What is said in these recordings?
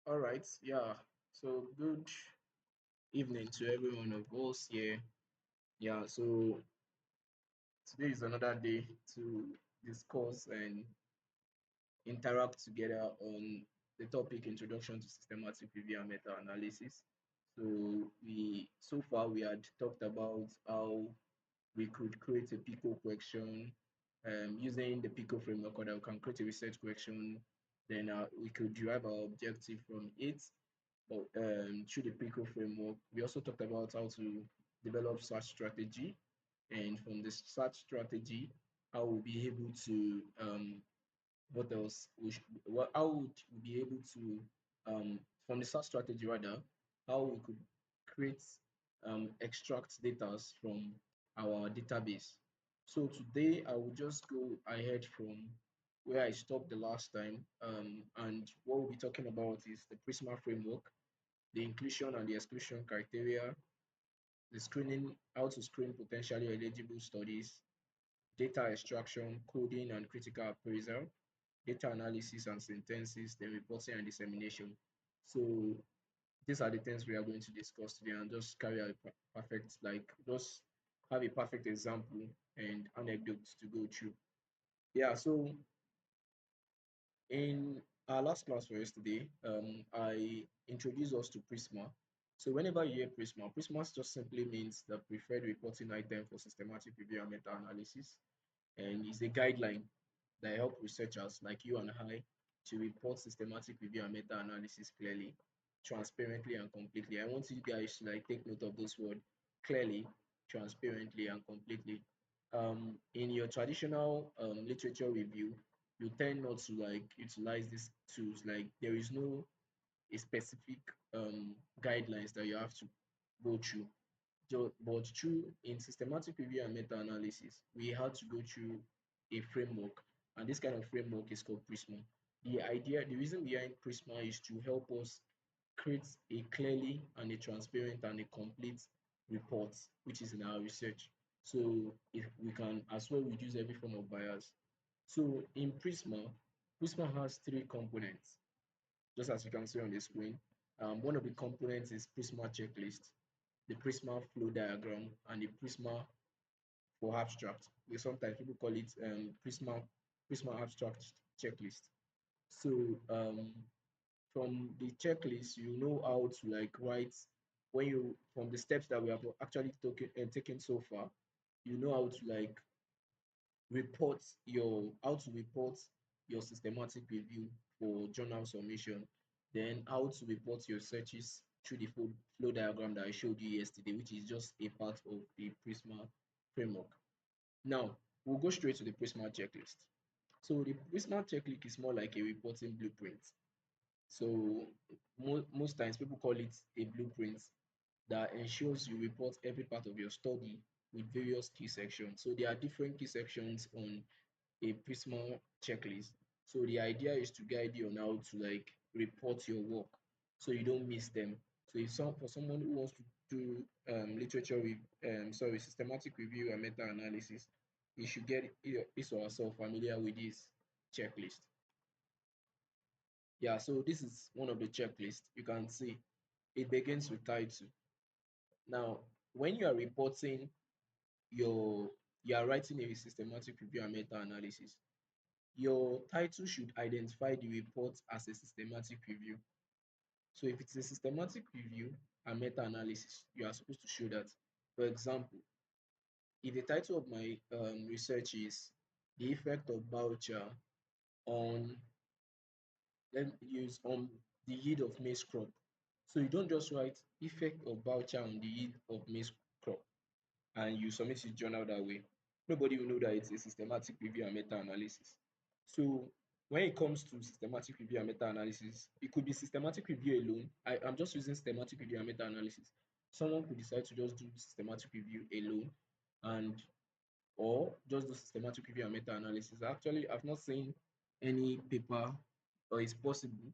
All right, yeah. So good evening to every one of us here. Yeah, so today is another day to discuss and interact together on the topic Introduction to Systematic Review and Meta-Analysis. So far we had talked about how we could create a PICO question using the PICO framework, or that we can create a research question. Then we could derive our objective from it through the PICO framework. We also talked about how to develop search strategy, and from the search strategy, how we'll be able to what else? How would we be able to from the search strategy rather, how we could create extract data from our database. So today I will just go ahead from where I stopped the last time, and what we'll be talking about is the Prisma framework, the inclusion and the exclusion criteria, the screening, how to screen potentially eligible studies, data extraction, coding and critical appraisal, data analysis and synthesis, then reporting and dissemination. So these are the things we are going to discuss today, and just carry out a perfect, like just have a perfect example and anecdotes to go through. Yeah, so in our last class for yesterday, I introduced us to Prisma. So whenever you hear Prisma, Prisma just simply means the preferred reporting item for systematic review and meta-analysis, and is a guideline that help researchers like you and I to report systematic review and meta-analysis clearly, transparently, and completely. I want you guys to like take note of this word: clearly, transparently, and completely. In your traditional literature review, you tend not to like utilize these tools. Like there is no a specific guidelines that you have to go through. But through in systematic review and meta-analysis, we had to go through a framework, and this kind of framework is called Prisma. The reason behind Prisma is to help us create a clearly and a transparent and a complete report, which is in our research. So if we can as well reduce every form of bias. So in Prisma, Prisma has three components, just as you can see on the screen. One of the components is Prisma checklist, the Prisma flow diagram, and the Prisma for abstract. Sometimes people call it Prisma abstract checklist. So from the checklist, you know how to like write when you from the steps that we have actually taken so far. You know how to like report your systematic review for journal submission, then how to report your searches through the flow diagram that I showed you yesterday, which is just a part of the Prisma framework. Now we'll go straight to the Prisma checklist. So the Prisma checklist is more like a reporting blueprint. So most times people call it a blueprint that ensures you report every part of your study with various key sections. So there are different key sections on a Prisma checklist. So the idea is to guide you on how to like report your work so you don't miss them. So if some for someone who wants to do systematic review and meta analysis, you should get his or herself familiar with this checklist. Yeah, so this is one of the checklists. You can see it begins with title. Now, when you are reporting your you are writing a systematic review and meta analysis, your title should identify the report as a systematic review. So if it's a systematic review and meta-analysis, you are supposed to show that. For example, if the title of my research is the effect of voucher on, let me use on the yield of maize crop. So you don't just write effect of voucher on the yield of maize crop and you submit it journal that way. Nobody will know that it's a systematic review and meta-analysis. So when it comes to systematic review and meta-analysis, it could be systematic review alone. I'm just using systematic review and meta-analysis. Someone could decide to just do systematic review alone and or just do systematic review and meta-analysis. Actually, I've not seen any paper or it's possible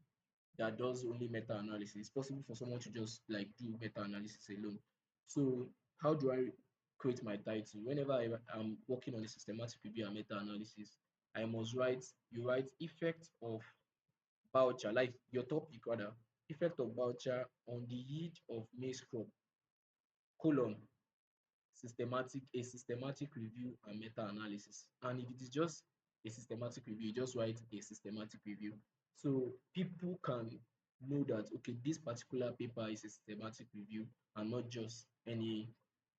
that does only meta-analysis. It's possible for someone to just like do meta-analysis alone. So how do I create my title? Whenever I'm working on a systematic review and meta-analysis, I must write, you write effect of voucher, like your topic rather. Effect of voucher on the yield of maize crop, colon, a systematic review and meta-analysis. And if it is just a systematic review, you just write a systematic review. So people can know that, okay, this particular paper is a systematic review and not just any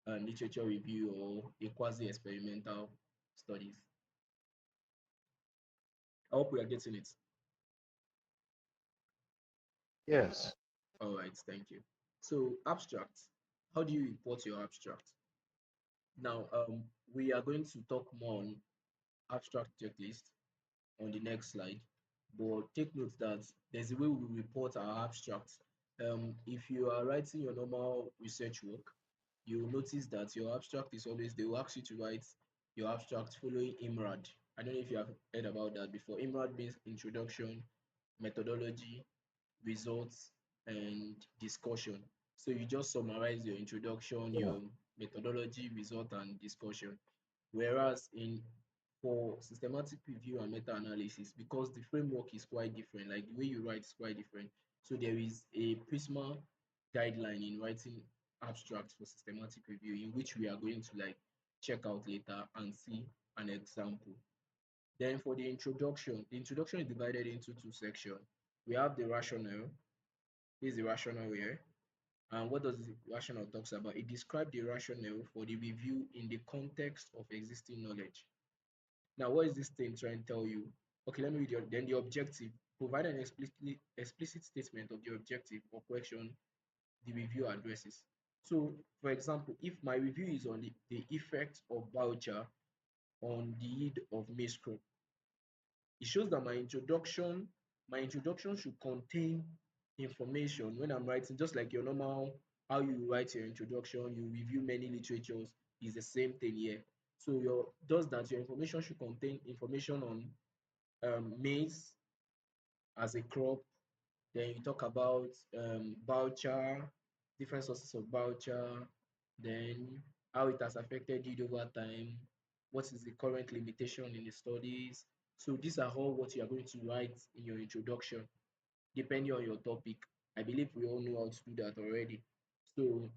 literature review or a quasi-experimental studies. I hope we are getting it. Yes. All right, thank you. So abstract, how do you report your abstract? Now, we are going to talk more on abstract checklist on the next slide. But take note that there's a way we report our abstracts. If you are writing your normal research work, you will notice that your abstract is always, they will ask you to write your abstract following IMRAD. I don't know if you have heard about that before. IMRAD means introduction, methodology, results, and discussion. So you just summarize your introduction, Yeah. your methodology, result, and discussion. Whereas in for systematic review and meta-analysis, because the framework is quite different, like the way you write is quite different. So there is a Prisma guideline in writing abstracts for systematic review, in which we are going to like check out later and see an example. Then for the introduction is divided into two sections. We have the rationale. This is the rationale here. And what does the rationale talks about? It describes the rationale for the review in the context of existing knowledge. Now, what is this thing trying to tell you? Okay, let me read then the objective. Provide an explicit statement of the objective or question the review addresses. So, for example, if my review is on the effect of voucher on the yield of maize crop, it shows that my introduction should contain information when I'm writing, just like your normal how you write your introduction, you review many literatures, is the same thing here. So your does that your information should contain information on maize as a crop. Then you talk about voucher, different sources of voucher, then how it has affected you over time, what is the current limitation in the studies. So these are all what you are going to write in your introduction, depending on your topic. I believe we all know how to do that already. So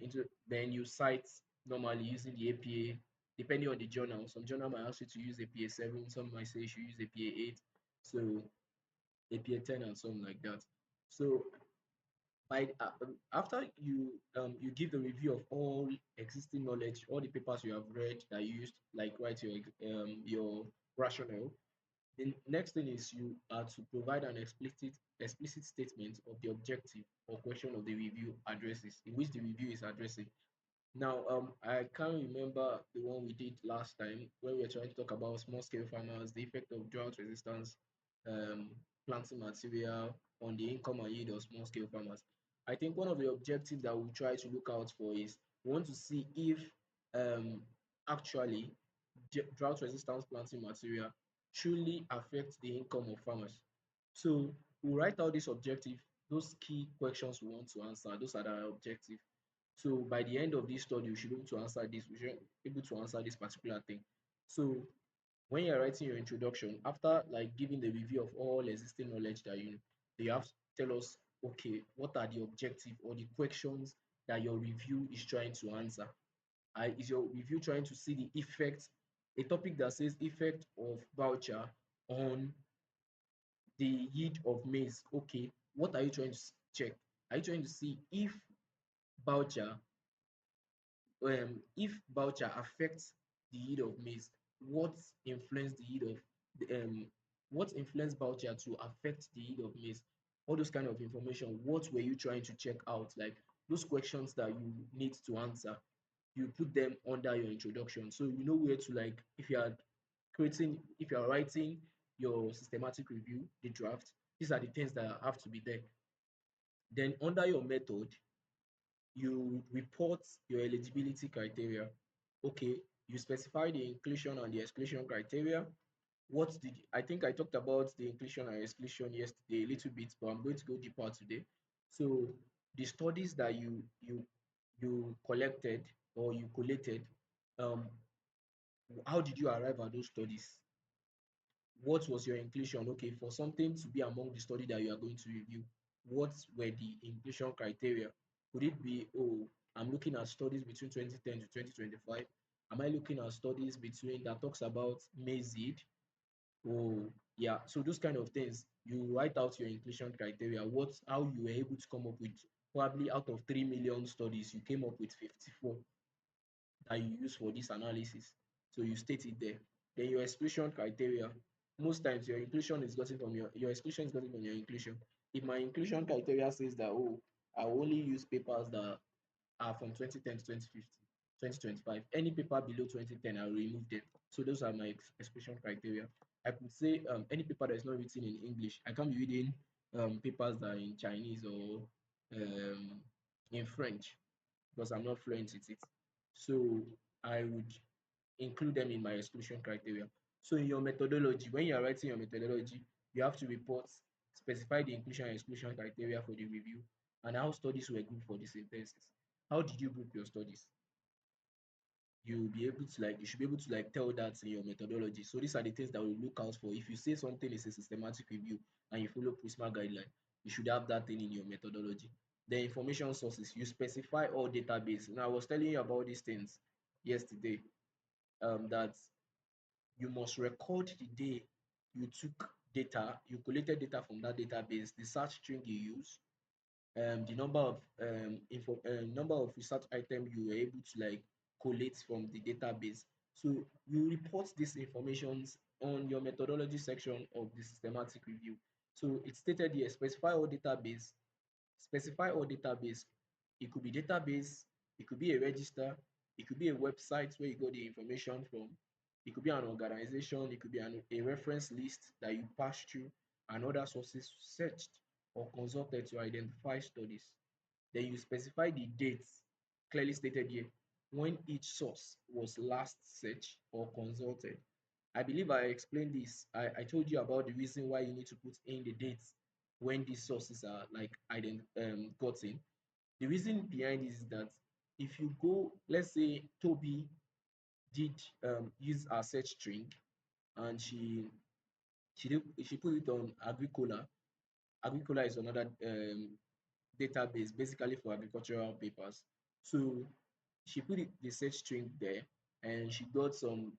then you cite normally using the APA, depending on the journal. Some journal might ask you to use APA 7, some might say you should use APA 8. So APA 10 and something like that. So after you give the review of all existing knowledge, all the papers you have read that you used, like write your rationale. The next thing is you are to provide an explicit statement of the objective or question of the review addresses, in which the review is addressing. Now, I can't remember the one we did last time when we were trying to talk about small scale farmers, the effect of drought resistance, um, planting material on the income and yield of small scale farmers. I think one of the objectives that we try to look out for is we want to see if um, actually drought resistance planting material truly affects the income of farmers. So we write out this objective, those key questions we want to answer, those are the objective. So by the end of this study, we should be able to answer this. We should be able to answer this particular thing. So when you're writing your introduction, after like giving the review of all existing knowledge that you have to tell us, okay, what are the objective or the questions that your review is trying to answer? Is your review trying to see the effect, a topic that says effect of voucher on the yield of maize? Okay, what are you trying to check? Are you trying to see voucher if voucher affects the yield of maize, what influence the yield of what influence voucher to affect the yield of maize? All those kind of information. What were you trying to check out? Like those questions that you need to answer, you put them under your introduction. So you know where to like if you are writing your systematic review, the draft, these are the things that have to be there. Then under your method, you report your eligibility criteria. Okay, you specify the inclusion and the exclusion criteria. What did I think I talked about the inclusion and exclusion yesterday a little bit, but I'm going to go deeper today. So the studies that you collected or you collated, um, how did you arrive at those studies? What was your inclusion? Okay, for something to be among the study that you are going to review, what were the inclusion criteria? Could it be, oh, I'm looking at studies between 2010 to 2025? Am I looking at studies between that talks about Mazid? Oh, yeah. So those kind of things, you write out your inclusion criteria, what how you were able to come up with, probably out of 3 million studies, you came up with 54 that you use for this analysis. So you state it there. Then your exclusion criteria. Most times your inclusion is gotten from your exclusion is gotten from your inclusion. If my inclusion criteria says that, oh, I only use papers that are from 2010 to 2050, 2025. Any paper below 2010, I'll remove them. So those are my exclusion criteria. I could say any paper that is not written in English, I can't be reading papers that are in Chinese or um, in French because I'm not fluent with it. So I would include them in my exclusion criteria. So in your methodology, when you are writing your methodology, you have to report, specify the inclusion and exclusion criteria for the review and how studies were grouped for the synthesis. How did you group your studies? You'll be able to like you should be able to like tell that in your methodology. So these are the things that we look out for. If you say something is a systematic review and you follow Prisma guideline, you should have that thing in your methodology. The information sources, you specify all database. Now I was telling you about these things yesterday, that you must record the day you took data, you collected data from that database, the search string you use, the number of research items you were able to like collate from the database. So you report these informations on your methodology section of the systematic review. So it's stated here, specify all database. It could be database, it could be a register, it could be a website where you got the information from, it could be an organization, it could be a reference list that you pass through and other sources searched or consulted to identify studies. Then you specify the dates clearly stated here when each source was last searched or consulted. I believe I explained this. I told you about the reason why you need to put in the dates when these sources are like gotten. The reason behind this is that if you go, let's say Toby did use our search string and she put it on Agricola. Agricola is another database basically for agricultural papers. So she put the search string there and she got some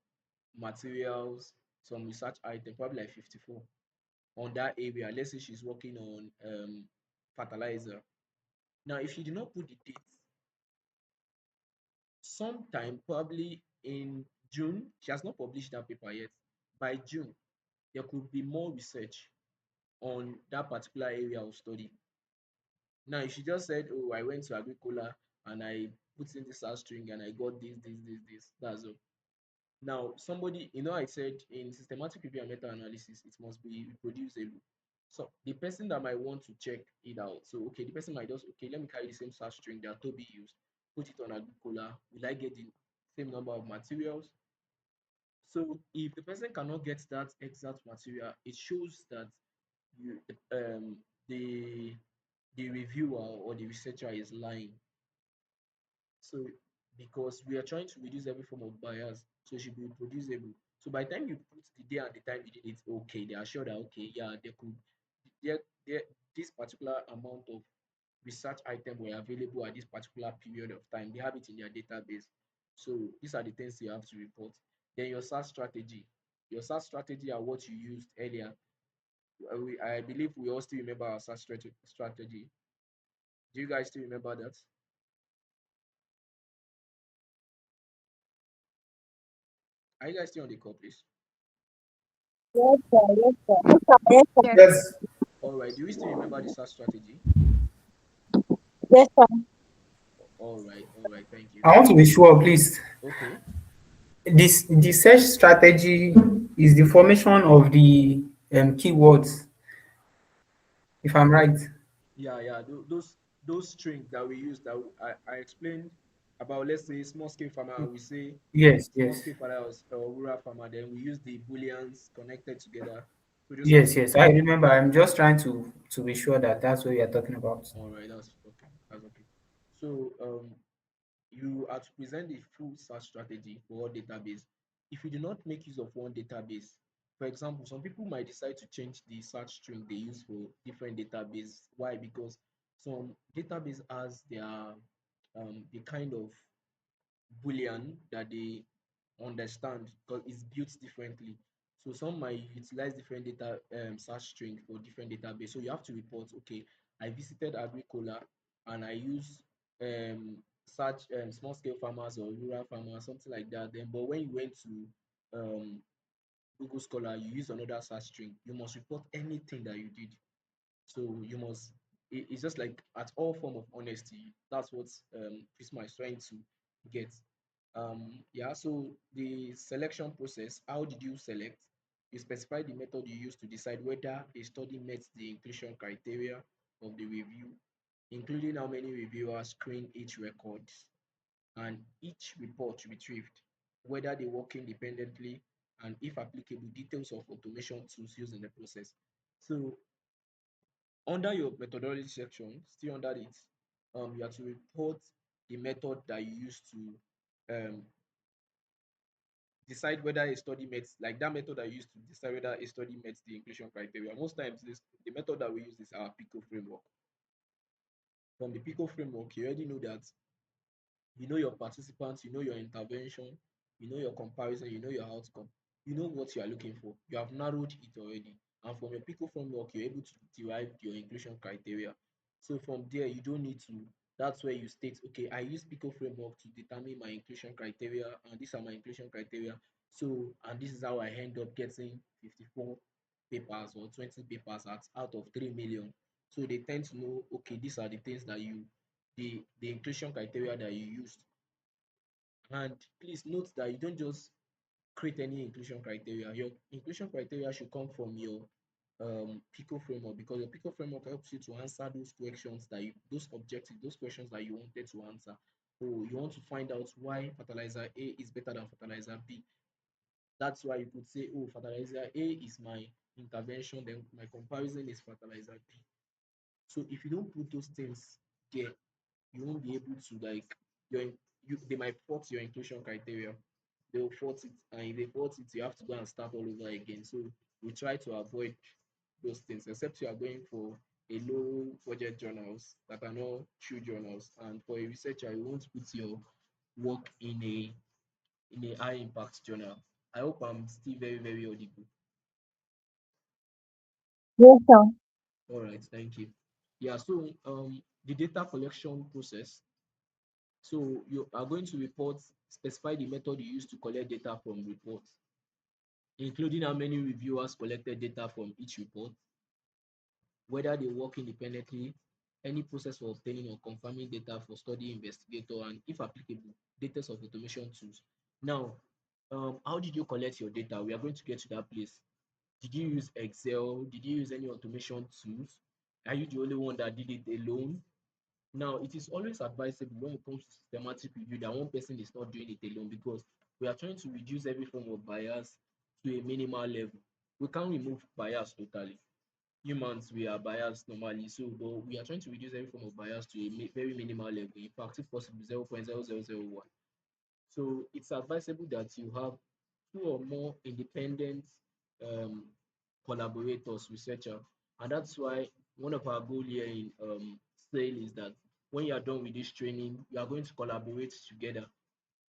materials, some research item, probably like 54 on that area. Let's say she's working on fertilizer. Now, if she did not put the date, sometime probably in June, she has not published that paper yet. By June, there could be more research on that particular area of study. Now, if she just said, "Oh, I went to Agricola and I put in this search string and I got this," that's all. Now, somebody, I said in systematic review and meta-analysis, it must be reproducible. So the person that might want to check it out, so okay, the person might just, okay, let me carry the same search string that Toby used, put it on Agricola. Will I get the same number of materials? So if the person cannot get that exact material, it shows that you the reviewer or the researcher is lying. So because we are trying to reduce every form of bias, so it should be reproducible. So by the time you put the day and the time you did it, okay, they are sure that okay, yeah, they could there there this particular amount of research item were available at this particular period of time. They have it in their database. So these are the things you have to report. Then your search strategy. Your search strategy are what you used earlier. I believe we all still remember our search strategy. Do you guys still remember that? Are you guys still on the call, please? Yes, sir. Yes, sir. Yes, sir. Yes. All right. Do we still remember the search strategy? Yes, sir. All right. All right. Thank you. I want to be sure, please. Okay. This the search strategy is the formation of the keywords, if I'm right. Yeah, yeah. Those strings that we use that I explained about, let's say small scale farmer, we say Yes, small yes, scale farmer or rural farmer, then we use the booleans connected together. So those are the yes, things yes. that I we use. remember. I'm just trying to be sure that that's what you're talking about. All right, that's okay. That's okay. So you are to present the full search strategy for all database. If you do not make use of one database, For example, some people might decide to change the search string they use for different database. Why? Because some database has their the kind of boolean that they understand because it's built differently. So some might utilize different data search string for different database. So you have to report, okay, I visited Agricola and I use search small scale farmers or rural farmers, something like that. Then but when you went to um Google Scholar, you use another search string, you must report anything that you did. So you must it's just like at all form of honesty. That's what Prisma is trying to get. Yeah, so the selection process, how did you select? You specify the method you use to decide whether a study met the inclusion criteria of the review, including how many reviewers screen each record and each report retrieved, whether they work independently, and if applicable, details of automation tools used in the process. So under your methodology section, still under it, you have to report the method that you use to decide whether a study meets, like that method I used to decide whether a study meets the inclusion criteria. Most times, the method that we use is our PICO framework. From the PICO framework, you already know that you know your participants, you know your intervention, you know your comparison, you know your outcome, you know what you are looking for. You have narrowed it already. And from your PICO framework, you're able to derive your inclusion criteria. So from there, you don't need to, that's where you state, okay, I use PICO framework to determine my inclusion criteria, and these are my inclusion criteria. So, and this is how I end up getting 54 papers or 20 papers out of 3 million. So they tend to know, okay, these are the things that the inclusion criteria that you used. And please note that you don't just create any inclusion criteria. Your inclusion criteria should come from your PICO framework, because your PICO framework helps you to answer those questions those objectives, those questions that you wanted to answer. So you want to find out why fertilizer A is better than fertilizer B. That's why you could say, oh, fertilizer A is my intervention, then my comparison is fertilizer B. So if you don't put those things there, you won't be able to like your they might fault your inclusion criteria. They will fault it, and if they fault it, you have to go and start all over again. So we try to avoid those things, except you are going for a low budget journals that are not true journals. And for a researcher, you won't put your work in a high impact journal. I hope I'm still very, very audible. Yes, sir. All right, thank you. Yeah, so the data collection process. So you are going to report, specify the method you use to collect data from reports, including how many reviewers collected data from each report, whether they work independently, any process for obtaining or confirming data for study investigator, and if applicable, data of automation tools. Now, how did you collect your data? We are going to get to that place. Did you use Excel? Did you use any automation tools? Are you the only one that did it alone? Now, it is always advisable when it comes to systematic review that one person is not doing it alone, because we are trying to reduce every form of bias to a minimal level. We can't remove bias totally. Humans, we are biased normally, so but we are trying to reduce every form of bias to a very minimal level. In fact, if possible, 0.0001. So it's advisable that you have two or more independent um, collaborators, researcher, and that's why one of our goal here in SAIL is that when you are done with this training, you are going to collaborate together.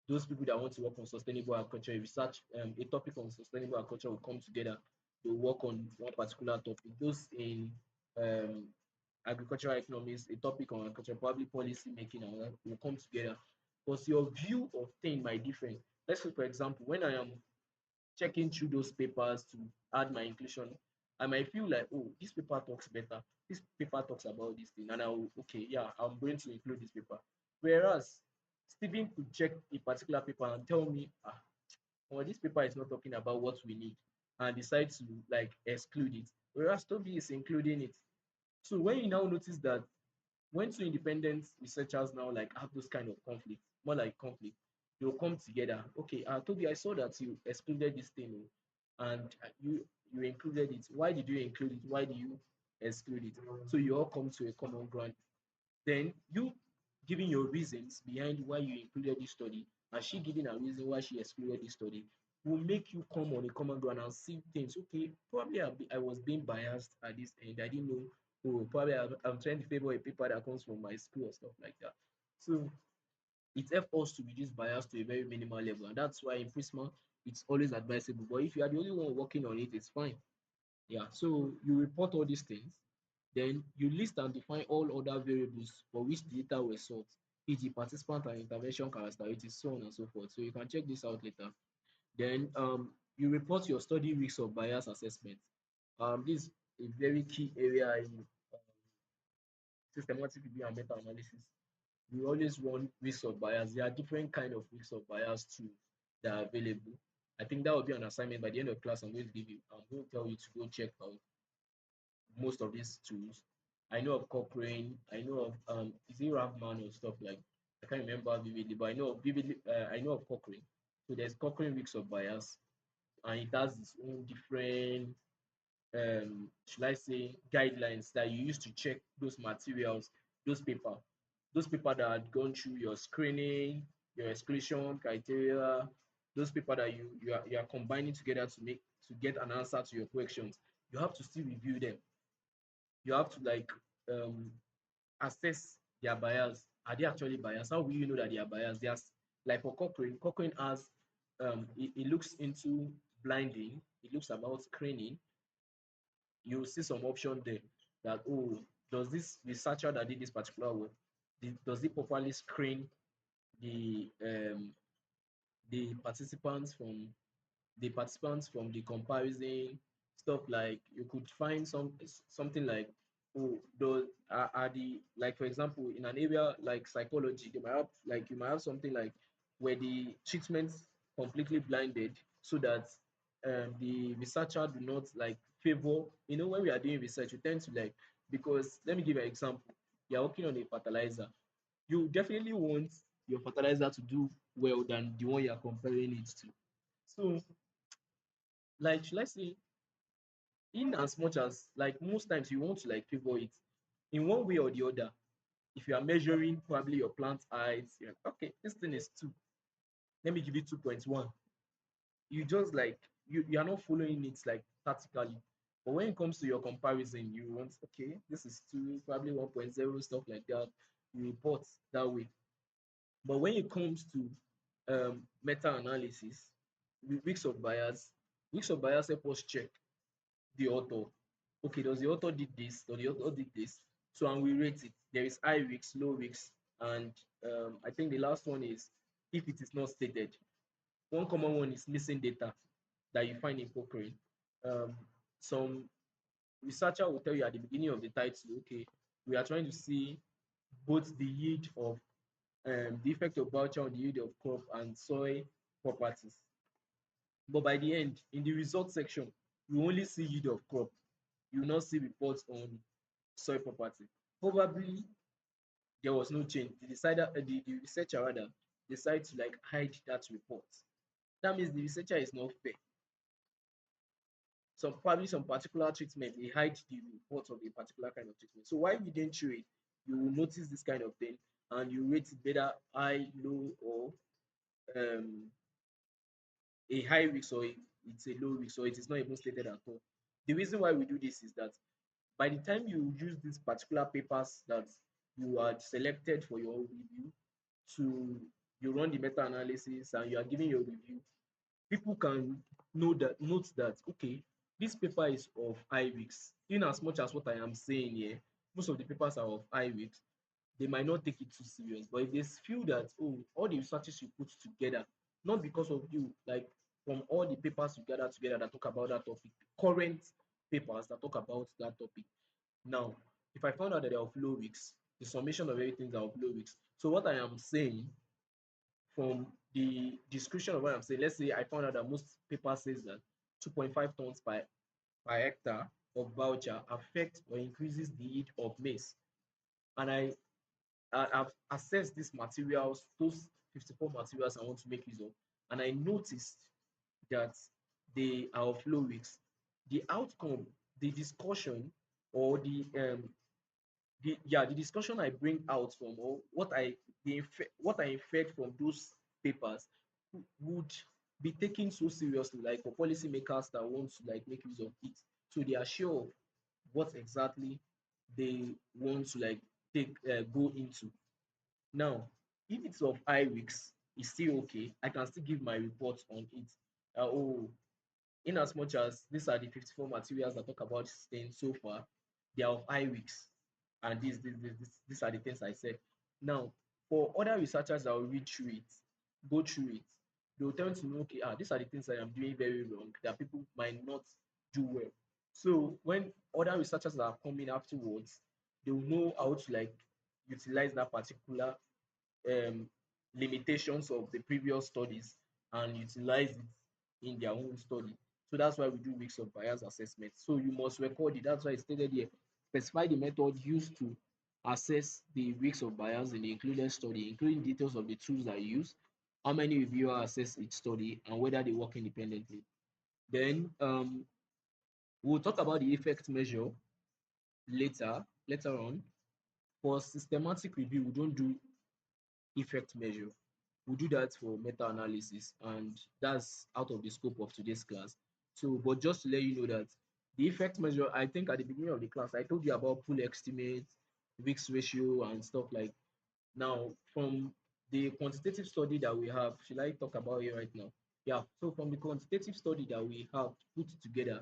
Those people that want to work on sustainable agriculture, research a topic on sustainable agriculture will come together to work on one particular topic. Those in um, agricultural economics, a topic on agriculture, probably policy making, and that will come together. Because your view of thing might different. Let's say, for example, when I am checking through those papers to add my inclusion, I might feel like, oh, this paper talks better. This paper talks about this thing, and I'll okay, yeah, I'm going to include this paper. Whereas Stephen could check a particular paper and tell me, well, this paper is not talking about what we need, and decide to like exclude it. Whereas Toby is including it. So when you now notice that when two independent researchers now like have those kind of conflict, more like conflict, they'll come together. Okay, Toby, I saw that you excluded this thing, and you included it. Why did you include it? Why do you exclude it? So you all come to a common ground. Then you giving your reasons behind why you included this study, and she giving a reason why she excluded this study. will make you come on a common ground and see things. Okay, probably I was being biased at this end. I didn't know. Oh, probably I'm trying to favor a paper that comes from my school or stuff like that. So it helps us to reduce bias to a very minimal level, and that's why in Prisma it's always advisable. But if you are the only one working on it, it's fine. Yeah. So you report all these things, then you list and define all other variables for which the data were sought, e.g., participant and intervention characteristics, so on and so forth. So you can check this out later. Then you report your study weeks of bias assessment. This is a very key area in systematic review and meta-analysis. We always run weeks of bias. There are different kind of weeks of bias too that are available. I think that will be an assignment by the end of class. I'm going to give you. I'm going to tell you to go check out most of these tools. I know of Cochrane. I know of is it Ravman or stuff like. I can't remember vividly, but I know of vividly. I know of Cochrane. So there's Cochrane weeks of bias, and it has its own different should I say guidelines that you use to check those materials, those paper, those paper that had gone through your screening, your exclusion criteria, those paper that you are combining together to get an answer to your questions. You have to still review them. You have to like um assess their bias. Are they actually biased? How will you know that they are biased? There's like for Cochrane, Cochrane has it looks into blinding, it looks about screening. You will see some option there that, oh, does this researcher that did this particular work, does it properly screen the um the participants from the comparison, stuff like you could find something like, oh, those are the, like for example in an area like psychology, they might have like you might have something like where the treatments completely blinded so that the researcher do not like favor, when we are doing research we tend to like, because let me give you an example. You are working on a fertilizer, you definitely want your fertilizer to do well than the one you are comparing it to. So like should I say, in as much as like most times you want to like favor it in one way or the other. If you are measuring probably your plant height, you're like, okay, this thing is 2, let me give it 2.1. You just like you are not following it like tactically. But when it comes to your comparison, you want, okay, this is 2, probably 1.0, stuff like that. You report that way. But when it comes to meta-analysis, weeks of bias help us check the author. Okay, does the author did this? Does the author did this? So and we rate it. There is high risks, low risks, and I think the last one is if it is not stated. One common one is missing data that you find in Cochrane. Um, some researcher will tell you at the beginning of the title, okay, we are trying to see both the yield of the effect of voucher on the yield of crop and soil properties. But by the end, in the results section, you only see yield of crop. You will not see reports on soil property. Probably there was no change. The researcher rather decided to like hide that report. That means the researcher is not fair. Probably some particular treatment, they hide the report of a particular kind of treatment. So why we didn't show it, you will notice this kind of thing and you rate it better high, low, or um a high risk, or it's a low risk, or it is not even stated at all. The reason why we do this is that by the time you use these particular papers that you are selected for your review, to you run the meta-analysis and you are giving your review, people can note that, okay, this paper is of high risk. In as much as what I am saying here, most of the papers are of high risk, they might not take it too serious. But if they feel that, oh, all the researches you put together, not because of you, like from all the papers you gather together that talk about that topic, current papers that talk about that topic. Now, if I found out that they're of low risks, the summation of everything are of low risks. So what I am saying from the description of what I'm saying, let's say I found out that most paper says that 2.5 tons per hectare of voucher affects or increases the yield of maize. And I've assessed these materials, those 54 materials I want to make use of, and I noticed that they are of low risk. The outcome, the discussion, or the discussion I bring out from, or what I inferred from those papers would be taken so seriously, like for policymakers that want to like make use of it. So they are sure of what exactly they want to like take go into. Now, if it's of high risks, it's still okay. I can still give my report on it. Oh, in as much as these are the 54 materials that talk about this thing so far, they are of high risks. And these are the things I said. Now, for other researchers that will read through it, go through it, they will tend to know, okay, these are the things I am doing very wrong that people might not do well. So when other researchers that are coming afterwards, they will know how to like utilize that particular um, limitations of the previous studies and utilize it in their own study. So that's why we do weeks of bias assessment. So you must record it. That's why it stated here. Specify the method used to assess the weeks of bias in the included study, including details of the tools that you use, how many reviewers assess each study, and whether they work independently. Then we'll talk about the effect measure later on. For systematic review, we don't do effect measure. We'll do that for meta-analysis, and that's out of the scope of today's class. So, but just to let you know that the effect measure, I think at the beginning of the class, I told you about pool estimate, Wicks ratio, and stuff like. Now, from the quantitative study that we have, should I talk about it right now? Yeah. So from the quantitative study that we have put together,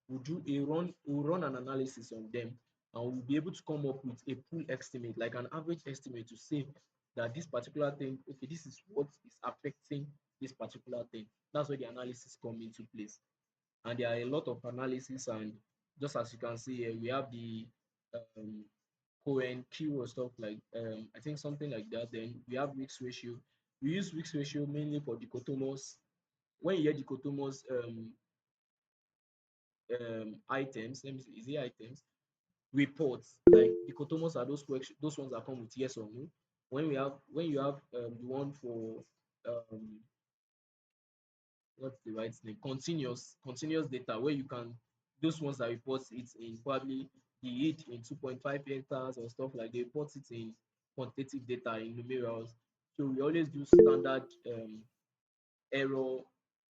we'll run an analysis on them, and we'll be able to come up with a pool estimate, like an average estimate, to say that this particular thing, okay, this is what is affecting this particular thing. That's where the analysis come into place. And there are a lot of analysis, and just as you can see here, we have the um, Cohen Q or stuff like I think something like that. Then we have Wicks ratio. We use Wicks ratio mainly for dichotomous. When you hear dichotomous items, let me see, is it items? Reports, like dichotomous are those ones that come with yes or no. When you have the one for um what's the right name, continuous data, where you can, those ones that report it in probably the heat in 2.5 hectares or stuff, like they report it in quantitative data in numerals. So we always do standard error.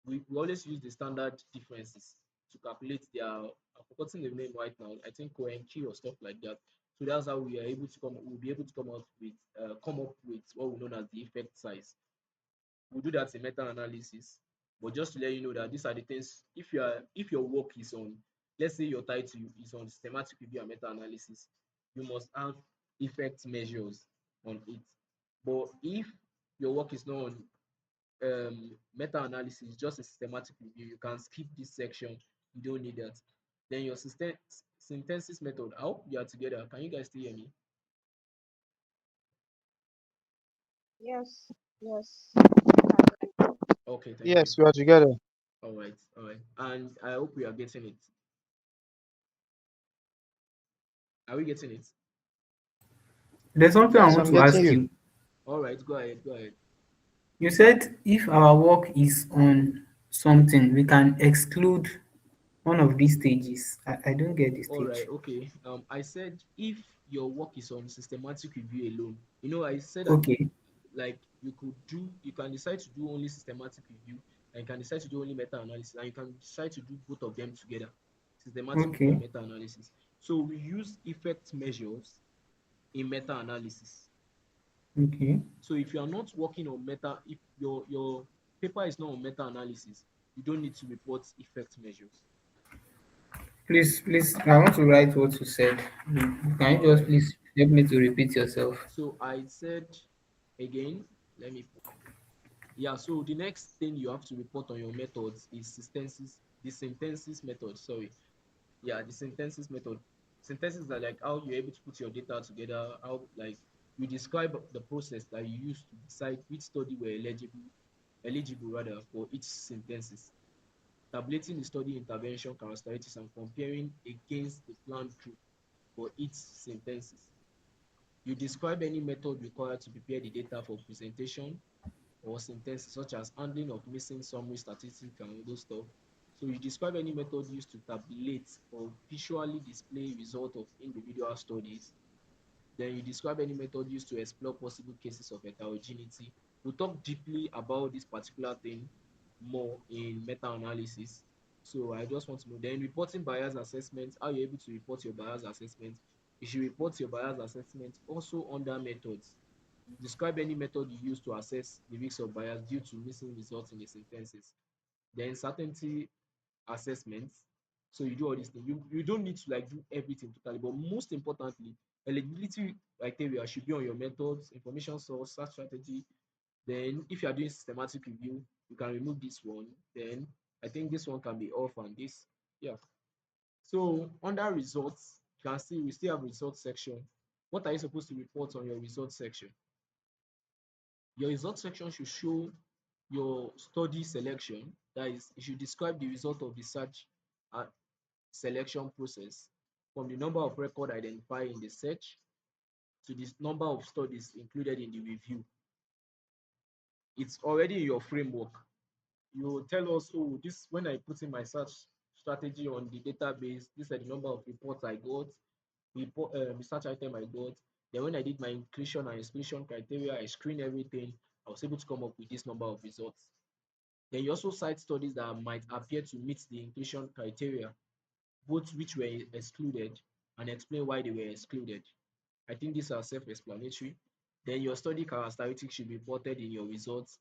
We always use the standard differences to calculate their, I've forgotten the name right now, I think OMQ or stuff like that. So that's how we are able to we'll be able to come up with what we know as the effect size. We'll do that in meta-analysis. But just to let you know that these are the things, if your work is on, let's say your title is on systematic review and meta-analysis, you must have effect measures on it. But if your work is not on meta-analysis, just a systematic review, you can skip this section. You don't need that. Then your synthesis method. I hope you are together. Can you guys still hear me? Yes. Yes. Okay, thank you. Yes, we are together. All right. And I hope we are getting it. Are we getting it? There's something I Yes, want I'm to getting ask you. you. All right, go ahead, go ahead. You said if our work is on something, we can exclude one of these stages. I don't get the All right, stage. okay. I said if your work is on systematic review alone, I said that Okay, like you can decide to do only systematic review, and you can decide to do only meta-analysis, and you can decide to do both of them together, systematic review and okay, meta-analysis. So we use effect measures in meta-analysis. okay. So if you are not working on if your paper is not on meta-analysis, you don't need to report effect measures. Please, I want to write what you said. Can All you just right. please help me to repeat yourself? So I said again, let me, yeah, so the next thing you have to report on your methods is the synthesis method, sorry. Yeah, the synthesis method. Synthesis are like how you're able to put your data together, how like you describe the process that you use to decide which study were eligible rather for each synthesis, tabulating the study intervention characteristics and comparing against the planned group for each synthesis. You describe any method required to prepare the data for presentation or synthesis, such as handling of missing summary statistics and all those stuff. So you describe any method used to tabulate or visually display result of individual studies. Then you describe any method used to explore possible cases of heterogeneity. We'll talk deeply about this particular thing more in meta-analysis. So I just want to know. Then reporting bias assessment, how you're able to report your bias assessment. You should report your bias assessment also under methods. Describe any method you use to assess the risk of bias due to missing results in the sentences. Then certainty assessments. So you do all these things. You don't need to like do everything totally, but most importantly, eligibility criteria should be on your methods, information source, search strategy. Then if you are doing systematic review, you can remove this one. Then I think this one can be off and this. Yeah. So under results, you can see we still have results section. What are you supposed to report on your results section? Your results section should show your study selection. That is, it should describe the result of the search and selection process from the number of record identified in the search to the number of studies included in the review. It's already in your framework. You tell us, oh, this when I put in my search strategy on the database, these are the number of reports I got, research item I got. Then when I did my inclusion and exclusion criteria, I screened everything. I was able to come up with this number of results. Then you also cite studies that might appear to meet the inclusion criteria, both which were excluded, and explain why they were excluded. I think these are self-explanatory. Then your study characteristics should be reported in your results.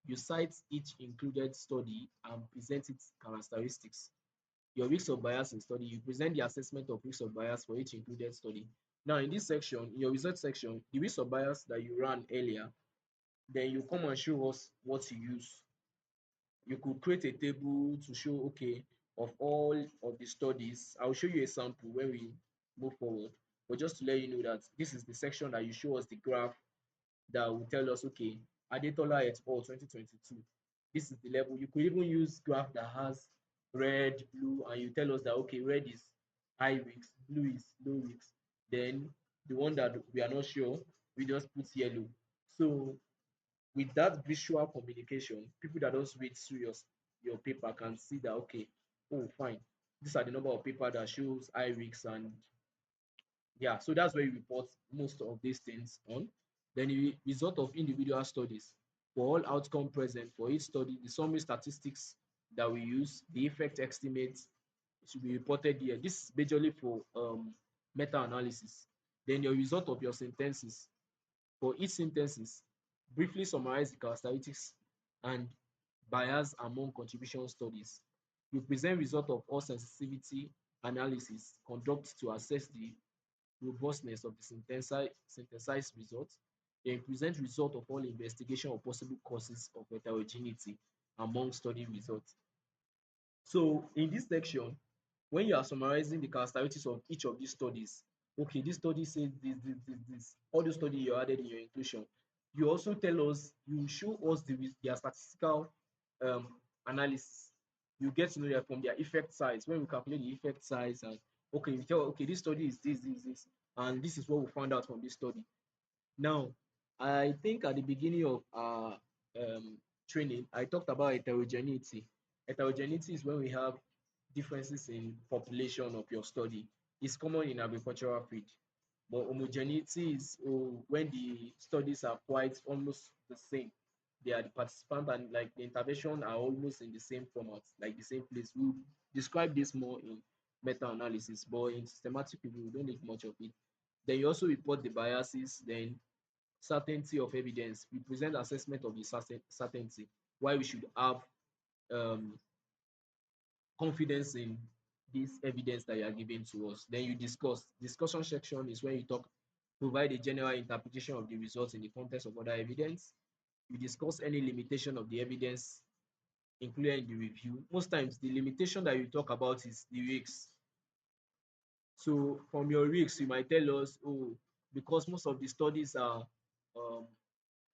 You cite each included study and present its characteristics. Your risks of bias in study, you present the assessment of risks of bias for each included study. Now, in this section, in your results section, the risk of bias that you ran earlier, then you come and show us what you use. You could create a table to show, okay, of all of the studies. I'll show you a sample when we move forward, but just to let you know that this is the section that you show us the graph that will tell us, okay, Adetola et al. 2022. This is the level. You could even use graph that has red, blue, and you tell us that, okay, red is high risk, blue is low risk. Then the one that we are not sure, we just put yellow. So with that visual communication, people that just read through your paper can see that, okay, oh fine, these are the number of paper that shows high risks. And yeah, so that's where you report most of these things on. Then the result of individual studies for all outcome present for each study, the summary statistics that we use, the effect estimates should be reported here. This is majorly for meta-analysis. Then your result of your sentences for each sentences, briefly summarize the characteristics and bias among contribution studies. You present result of all sensitivity analysis conducted to assess the robustness of the synthesized results. Then present result of all investigation of possible causes of heterogeneity among study results. So in this section, when you are summarizing the characteristics of each of these studies, okay, this study says this, all the study you added in your inclusion, you also tell us, you show us their statistical um, analysis. You get to know that from their effect size, when we calculate the effect size, and okay, you tell, okay, this study is this, and this is what we found out from this study. Now, I think at the beginning of our um, training, I talked about heterogeneity. Heterogeneity is when we have differences in population of your study. It's common in agricultural field, but homogeneity is when the studies are quite almost the same. They are the participant and like the intervention are almost in the same format, like the same place. We'll describe this more in meta-analysis, but in systematic review, we don't need much of it. Then you also report the biases, then certainty of evidence. We present assessment of the certainty, why we should have um, confidence in this evidence that you are giving to us. Then you discuss. Discussion section is when you talk, provide a general interpretation of the results in the context of other evidence. You discuss any limitation of the evidence included in the review. Most times, the limitation that you talk about is the risks. So from your risks, you might tell us, oh, because most of the studies are um,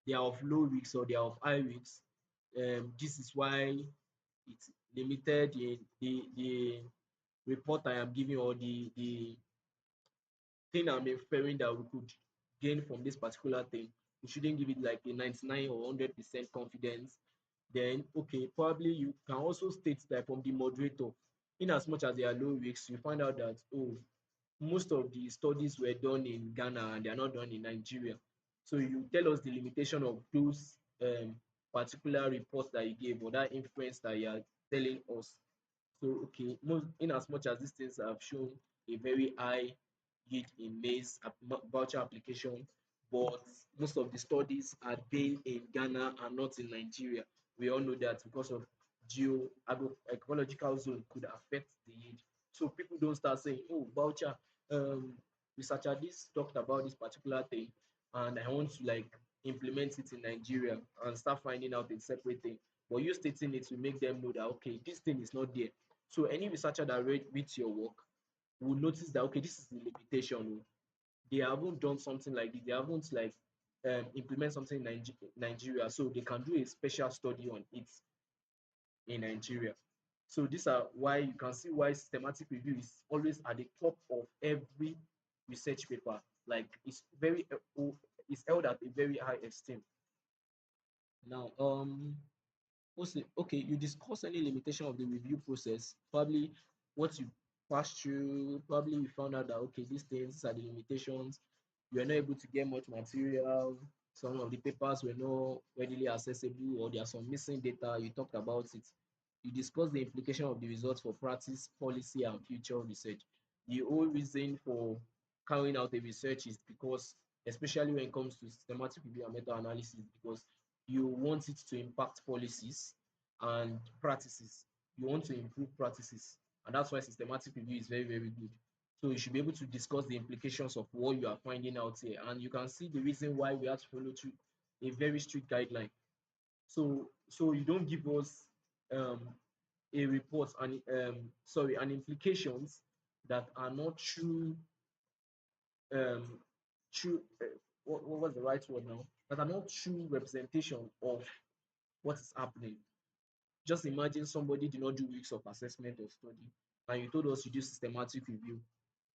they are of low risk or they are of high risk. This is why it's limited in the report I am giving, or the thing I'm inferring that we could gain from this particular thing. We shouldn't give it like a 99 or 100% confidence. Then, okay, probably you can also state that from the moderator, in as much as they are low risk, you find out that, oh, most of the studies were done in Ghana and they are not done in Nigeria. So you tell us the limitation of those particular report that you gave or that influence that you are telling us. So okay, most in as much as these things have shown a very high yield in maize voucher application, but most of the studies are being in Ghana and not in Nigeria. We all know that because of geo ecological zone could affect the yield. So people don't start saying, oh, voucher, um, researcher this talked about this particular thing, and I want to like implement it in Nigeria and start finding out a separate thing. But you stating it will make them know that okay, this thing is not there. So any researcher that reads your work will notice that okay, this is the limitation. Oh. They haven't done something like this. They haven't like implement something in Nigeria, so they can do a special study on it in Nigeria. So these are why you can see why systematic review is always at the top of every research paper. Like it's very it's held at a very high esteem. Now, what's it? Okay, you discuss any limitation of the review process. Probably what you passed through, probably you found out that okay, these are the limitations. You are not able to get much material. Some of the papers were not readily accessible, or there are some missing data. You talked about it. You discuss the implication of the results for practice, policy, and future research. The whole reason for carrying out a research is because, especially when it comes to systematic review and meta-analysis, because you want it to impact policies and practices. You want to improve practices, and that's why systematic review is very, very good. So you should be able to discuss the implications of what you are finding out here, and you can see the reason why we have to follow through a very strict guideline. So you don't give us um, a report and sorry and implications that are not true um, true what was the right word now, that are not true representation of what is happening. Just imagine somebody did not do weeks of assessment or study, and you told us you do systematic review,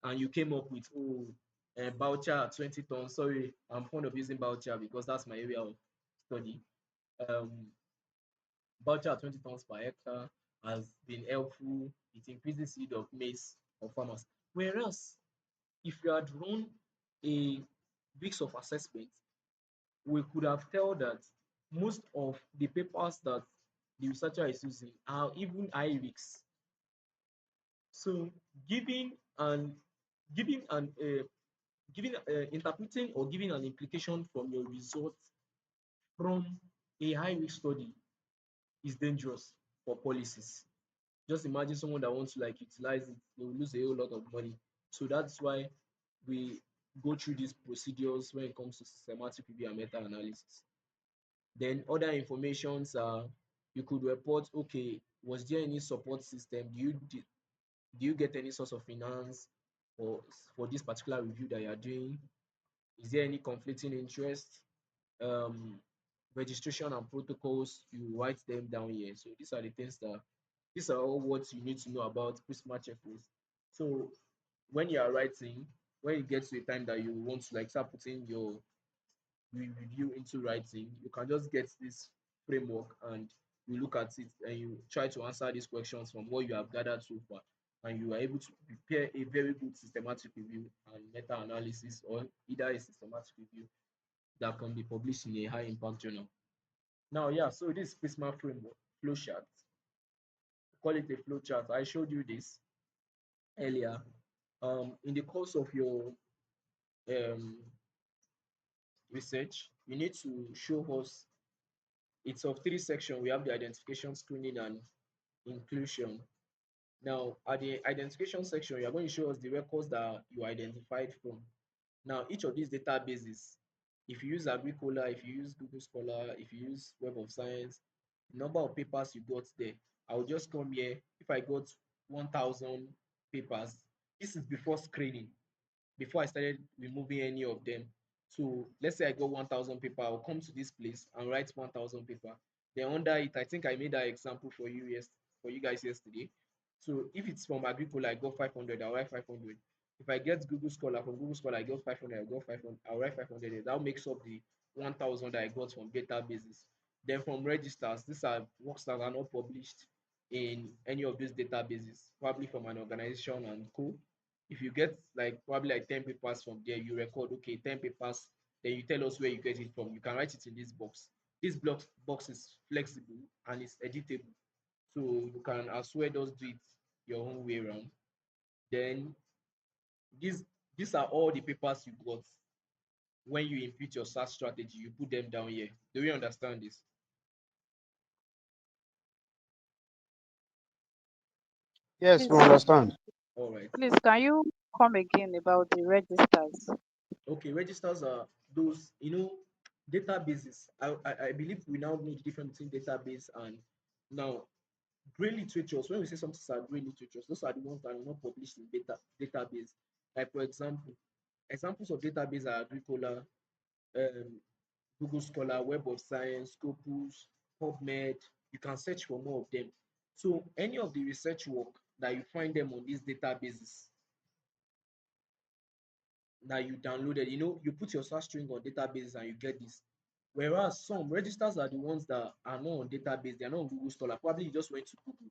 and you came up with voucher at 20 tons. Sorry, I'm fond of using voucher because that's my area of study. Um, voucher at 20 tons per hectare has been helpful. It increases yield of maize for farmers. Whereas if you had run a weeks of assessment, we could have told that most of the papers that the researcher is using are even high risks. So giving and giving an giving interpreting or giving an implication from your results from a high risk study is dangerous for policies. Just imagine someone that wants to like utilize it, they will lose a whole lot of money. So that's why we go through these procedures when it comes to systematic review and meta-analysis. Then other informations are you could report, okay, was there any support system? Do you get any source of finance for this particular review that you are doing? Is there any conflicting interest? Um, registration and protocols, you write them down here. So these are the things that these are all what you need to know about Prisma checklist. So when you are writing, when it gets to a time that you want to like start putting your review into writing, you can just get this framework and you look at it and you try to answer these questions from what you have gathered so far. And you are able to prepare a very good systematic review and meta analysis, or either a systematic review that can be published in a high impact journal. Now, yeah, so this Prisma framework, flow chart, call it a flow chart. I showed you this earlier. In the course of your um, research, you need to show us it's of three sections. We have the identification, screening, and inclusion. Now, at the identification section, you are going to show us the records that you identified from. Now, each of these databases, if you use Agricola, if you use Google Scholar, if you use Web of Science, the number of papers you got there, I will just come here. If I got 1,000 papers, this is before screening, before I started removing any of them. So let's say I got 1,000 paper, I'll come to this place and write 1,000 paper. Then under it, I think I made that example for you for you guys yesterday. So if it's from Agricola, I got 500, I'll write 500. If I get Google Scholar, from Google Scholar, I got 500, I got 500, I'll write 500. That makes up the 1,000 that I got from databases. Then from registers, these are works that are not published in any of these databases, probably from an organization and co. If you get like probably like 10 papers from there, you record okay 10 papers, then you tell us where you get it from. You can write it in this box. This block box is flexible and it's editable. So you can as well just do it your own way around. Then these these are all the papers you got when you input your search strategy. You put them down here. Do you understand this? Yes, we Please, understand. All right. please, can you come again about the registers? Okay, registers are those, databases. I believe we now know the difference between database and now gray literatures. When we say something are gray literatures, those are the ones that are not published in database. Like for example, examples of database are Agricola, um, Google Scholar, Web of Science, Scopus, PubMed. You can search for more of them. So any of the research work that you find them on these databases that you downloaded, you put your search string on database and you get this. Whereas some registers are the ones that are not on database, they are not on Google Scholar. Probably you just went to Google.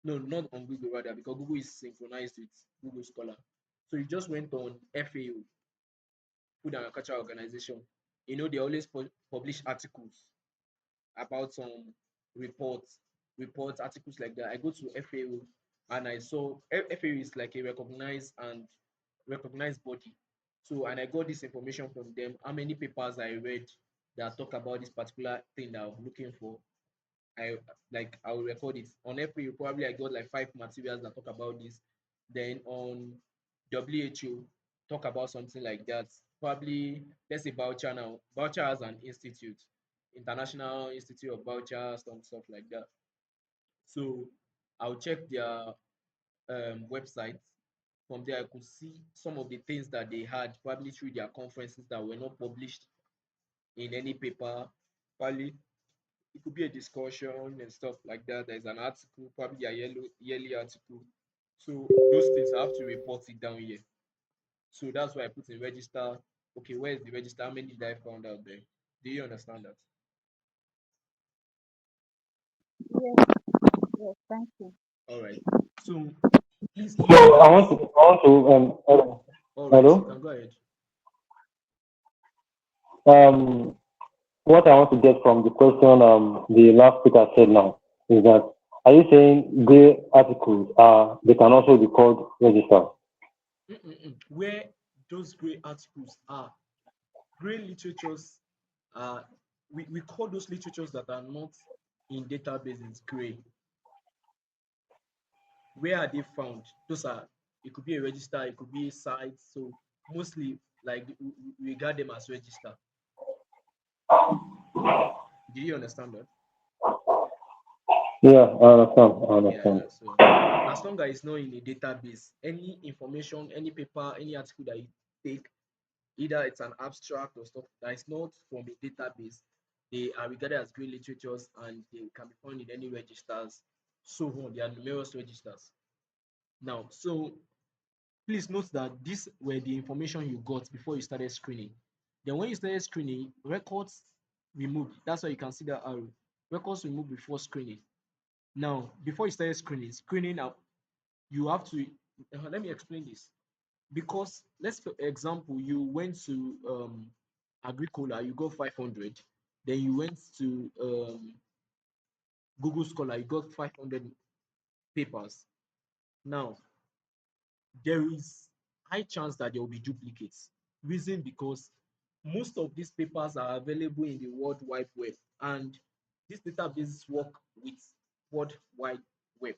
No, not on Google rather, because Google is synchronized with Google Scholar. So you just went on FAO, Food and Agriculture Organization. They always publish articles about some reports, articles like that. I go to FAO and I saw FAO is like a recognized body. So and I got this information from them. How many papers I read that talk about this particular thing that I'm looking for. I I will record it. On FAO, probably I got like 5 materials that talk about this. Then on WHO, talk about something like that. Probably let's say Boucher now. Boucher has an institute, International Institute of Boucher, some stuff like that. So I'll check their website. From there, I could see some of the things that they had, probably through their conferences that were not published in any paper. Probably it could be a discussion and stuff like that. There's an article, probably a yearly article. So those things I have to report it down here. So that's why I put in register. Okay, where is the register? How many did I found out there? Do you understand that? Yes, yes, thank you. All right. So please So note that. All right, you hello. can go ahead. Um, what I want to get from the question the last speaker said now is that are you saying gray articles are they can also be called register? Where those gray articles are, gray literatures are, we call those literatures that are not in databases gray. Where are they found? Those are, it could be a register, it could be a site. So mostly like we regard them as register. Do you understand that? Yeah, I understand. I Yeah, understand. yeah. So as long as it's not in a database, any information, any paper, any article that you take, either it's an abstract or stuff that is not from a database, they are regarded as green literatures and they can be found in any registers. So on, there are numerous registers. Now, so please note that these were the information you got before you started screening. Then when you started screening, records removed. That's why you can see that arrow. Records removed before screening. Now, before you started screening out, you have to let me explain this. Because let's for example, you went to Agricola, you got 500. Then you went to Google Scholar, you got 500 papers. Now, there is high chance that there will be duplicates. Reason because most of these papers are available in the World Wide Web, and these databases work with World Wide Web.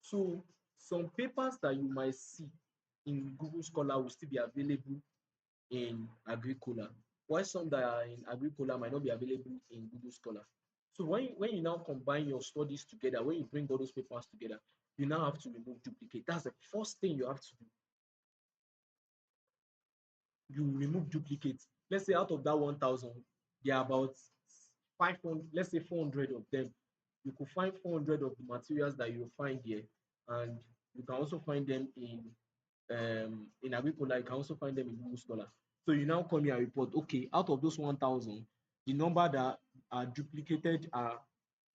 So some papers that you might see in Google Scholar will still be available in Agricola, while some that are in Agricola might not be available in Google Scholar. So when you now combine your studies together, when you bring all those papers together, you now have to remove duplicate. That's the first thing you have to do. You remove duplicates. Let's say out of that 1,000, there are about 500, let's say 400 of them. You could find 400 of the materials that you find here, and you can also find them in Agricola. You can also find them in Google Scholar. So you now come here and report, okay, out of those 1,000, the number that are duplicated are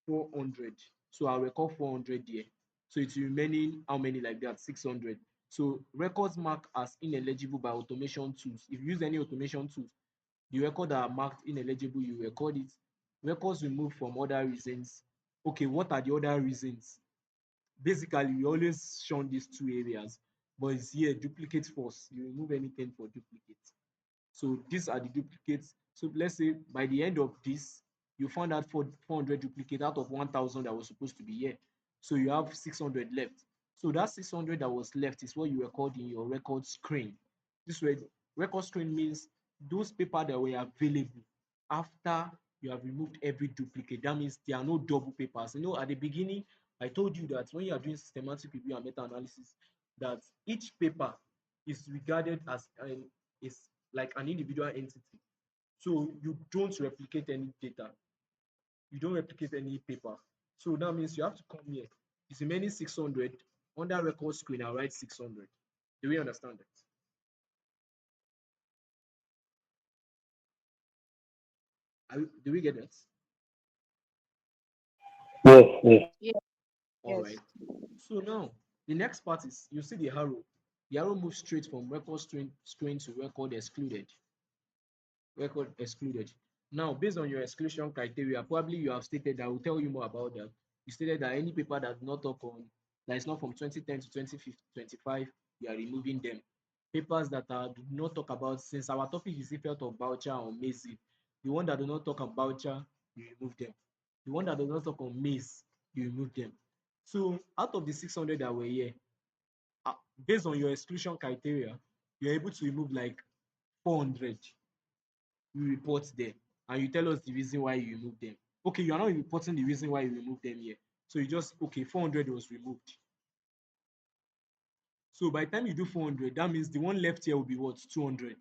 400. So I'll record 400 there. So it's remaining how many like that? 600. So records marked as ineligible by automation tools. If you use any automation tools, the record that are marked ineligible, you record it. records removed from other reasons. Okay, what are the other reasons? Basically, we always shun these two areas, but it's here duplicate first. You remove anything for duplicate. So these are the duplicates. So let's say by the end of this, you found out 400 duplicate out of 1,000 that was supposed to be here. So you have 600 left. So that 600 that was left is what you record in your record screen. This way, record screen means those paper that were available after you have removed every duplicate. That means there are no double papers. You know, at the beginning, I told you that when you are doing systematic review and meta-analysis, that each paper is regarded as an is like an individual entity. So you don't replicate any data, you don't replicate any paper. So that means you have to come here. It's remaining 600 under record screen. I write 600. Do we understand that? Do we get that? Yes, yes. Yes. All Yes. right. So now the next part is you see the arrow. The arrow moves straight from record screen to record excluded. Record excluded. Now, based on your exclusion criteria, probably you have stated, I will tell you more about that. You stated that any paper that does not talk on, that is not from 2010 to 2025, you are removing them. Papers that do not talk about, since our topic is effect of voucher or maize, the one that do not talk about voucher, you remove them. The one that does not talk on maize, you remove them. So out of the 600 that were here, uh, based on your exclusion criteria, you're able to remove like 400. You report there and you tell us the reason why you remove them. Okay, you are not reporting the reason why you remove them here. So you just, okay, 400 was removed. So by the time you do 400, that means the one left here will be what? 200.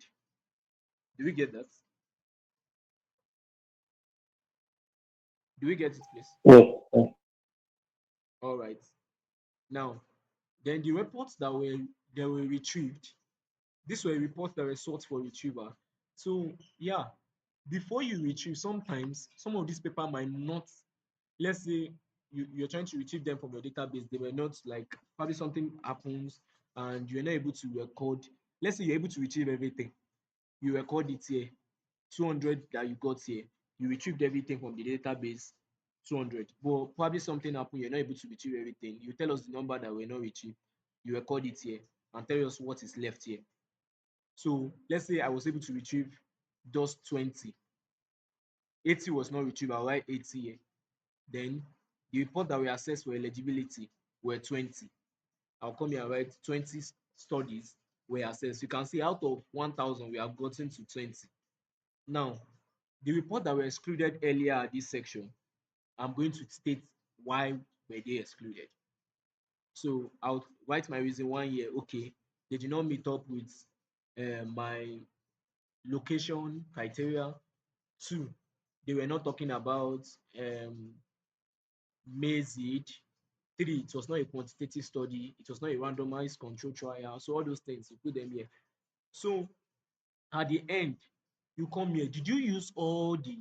Do we get that? Do we get it, please? Yes, yes. All right. Now, then the reports that were retrieved, these were reports that were sought for retrieval. So yeah, before you retrieve, sometimes some of these paper might not, let's say you're trying to retrieve them from your database, they were not like, probably something happens and you're not able to record. Let's say you're able to retrieve everything, you record it here, 200 that you got here, you retrieved everything from the database, 200, but probably something happened, you're not able to retrieve everything, you tell us the number that were not retrieved, you record it here and tell us what is left here. So let's say I was able to retrieve just 20, 80 was not retrieved, I'll write 80 here. Then the report that we assessed for eligibility were 20. I'll come here and write 20 studies were assessed. You can see out of 1,000, we have gotten to 20. Now, the report that were excluded earlier at this section, I'm going to state why were they excluded. So I'll write my reason 1 year. Okay, they did not meet up with my location criteria. 2, they were not talking about maize. 3, it was not a quantitative study, it was not a randomized control trial. So all those things, you put them here. So at the end, you come here. Did you use all the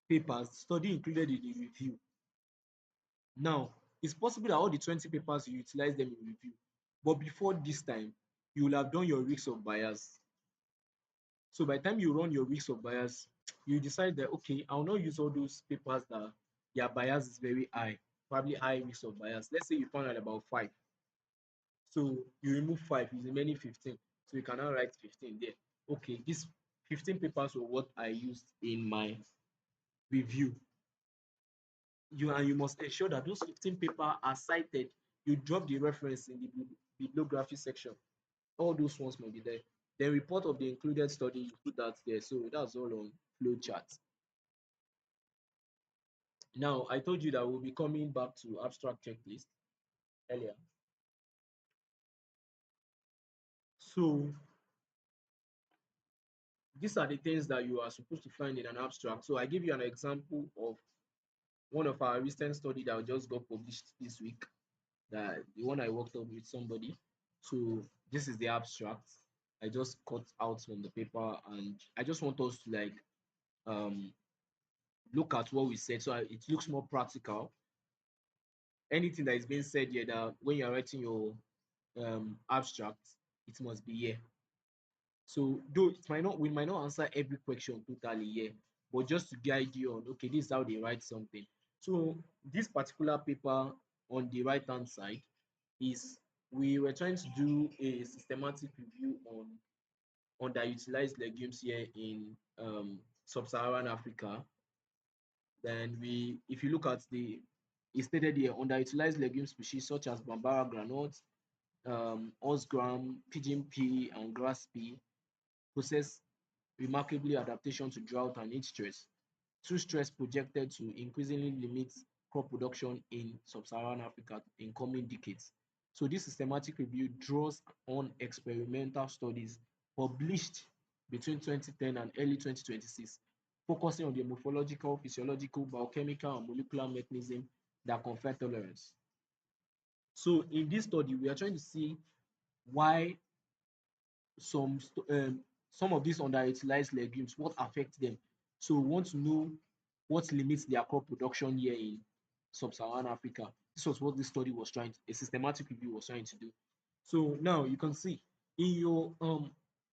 papers study included in the review? Now, it's possible that all the 20 papers you utilize them in review, but before this time, you will have done your risks of bias. So by the time you run your risks of bias, you decide that okay, I will not use all those papers that their bias is very high, probably high risk of bias. Let's say you found out about 5. So you remove 5, it's remaining 15. So you can now write 15 there. Okay, these 15 papers were what I used in my review. You must ensure that those 15 papers are cited. You drop the reference in the bibliography section. All those ones must be there. Then report of the included study, you put that there. So that's all on flow chart. Now I told you that we'll be coming back to abstract checklist earlier. So these are the things that you are supposed to find in an abstract. So I give you an example of one of our recent study that just got published this week, that the one I worked on with somebody. So this is the abstract. I just cut out from the paper and I just want us to like um look at what we said so it looks more practical. Anything that is being said here, that when you're writing your abstract, it must be here. So though it might not, we might not answer every question totally here, but just to guide you on, okay, this is how they write something. So this particular paper on the right hand side is, we were trying to do a systematic review on underutilized legumes here in sub-Saharan Africa. Then if you look at it stated here, underutilized legume species such as Bambara granite, Osgram, pigeon pea, and grass pea possess remarkably adaptation to drought and heat stress. Two stress projected to increasingly limit crop production in sub-Saharan Africa in coming decades. So this systematic review draws on experimental studies published between 2010 and early 2026, focusing on the morphological, physiological, biochemical, and molecular mechanism that confer tolerance. So in this study, we are trying to see why some of these underutilized legumes, what affects them. So we want to know what limits their crop production here in sub-Saharan Africa. This was what this study was trying to, a systematic review was trying to do. So now you can see in your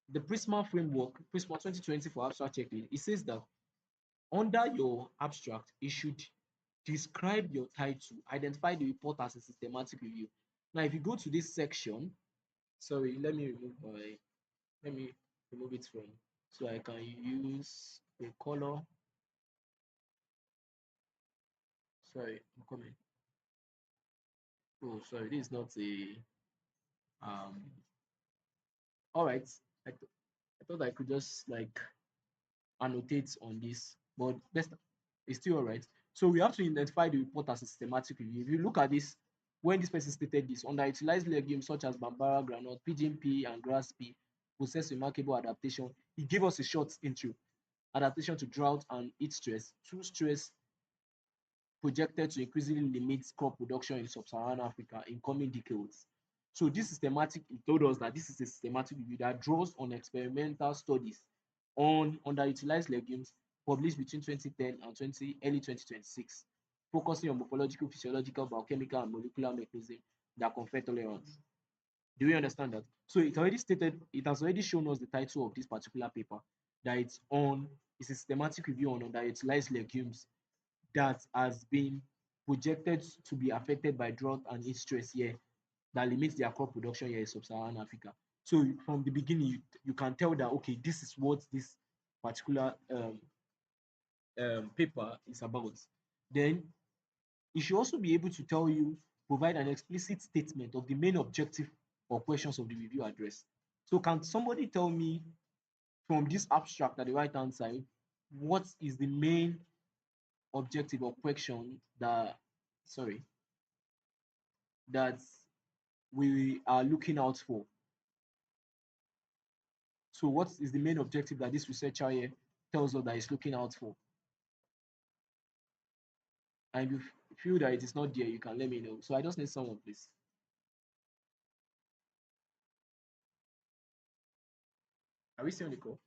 the Prisma framework, Prisma 2020 for abstract checklist, it says that under your abstract, it should describe your title, identify the report as a systematic review. Now, if you go to this section, sorry, let me remove it from, so I can use a color. Sorry, I'm coming. Oh, sorry, this is not a um. All right, I thought I could just like annotate on this, but it's still all right. So we have to identify the report as a systematic review. If you look at this, when this person stated this, underutilized legumes such as Bambara, granite, pigeon pea, and grass pea possess remarkable adaptation. He gave us a short intro. Adaptation to drought and heat stress. Two stress projected to increasingly limit crop production in sub-Saharan Africa in coming decades. So this systematic, he told us that this is a systematic review that draws on experimental studies on underutilized legumes published between 2010 and early 2026, focusing on morphological, physiological, biochemical, and molecular mechanisms that confer tolerance. Do we understand that? So it has already shown us the title of this particular paper, that it's a systematic review on underutilized legumes that has been projected to be affected by drought and heat stress here that limits their crop production here in sub-Saharan Africa. So from the beginning, you can tell that, okay, this is what this particular paper is about. Then it should also be able to provide an explicit statement of the main objective or questions of the review address. So can somebody tell me from this abstract at the right hand side, what is the main objective or question sorry, that we are looking out for? So what is the main objective that this researcher here tells us that he's looking out for? And if you feel that it is not there, you can let me know. So I just need someone, please. Are we still on the call?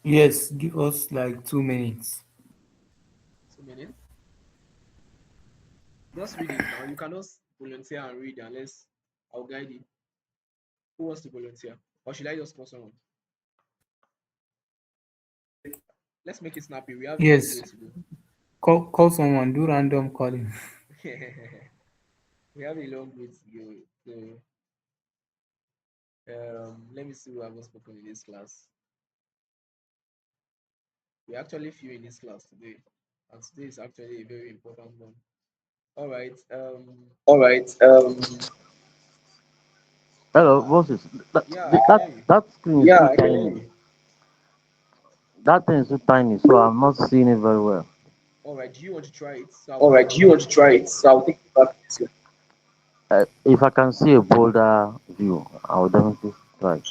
Yes, give us like 2 minutes. 2 minutes. Just read it now. You cannot volunteer and read unless I'll guide you. Who wants to volunteer? Or should I just call someone? Let's make it snappy. We have a long way Yes, to go. call someone, do random calling. We have a long way to go. So let me see who I've spoken in this class. We actually few in this class today, and today is actually a very important one. All right. All right. Hello, Moses. That, Yeah, I can that hear you. that screen is Yeah, too I can hear tiny. you. That thing is too tiny, so I'm not seeing it very well. All right. Do you want to try it? So I'll All take right. it Do you back want to to you. try it? So I'll take it back to you. If I can see a bolder view, I will definitely try.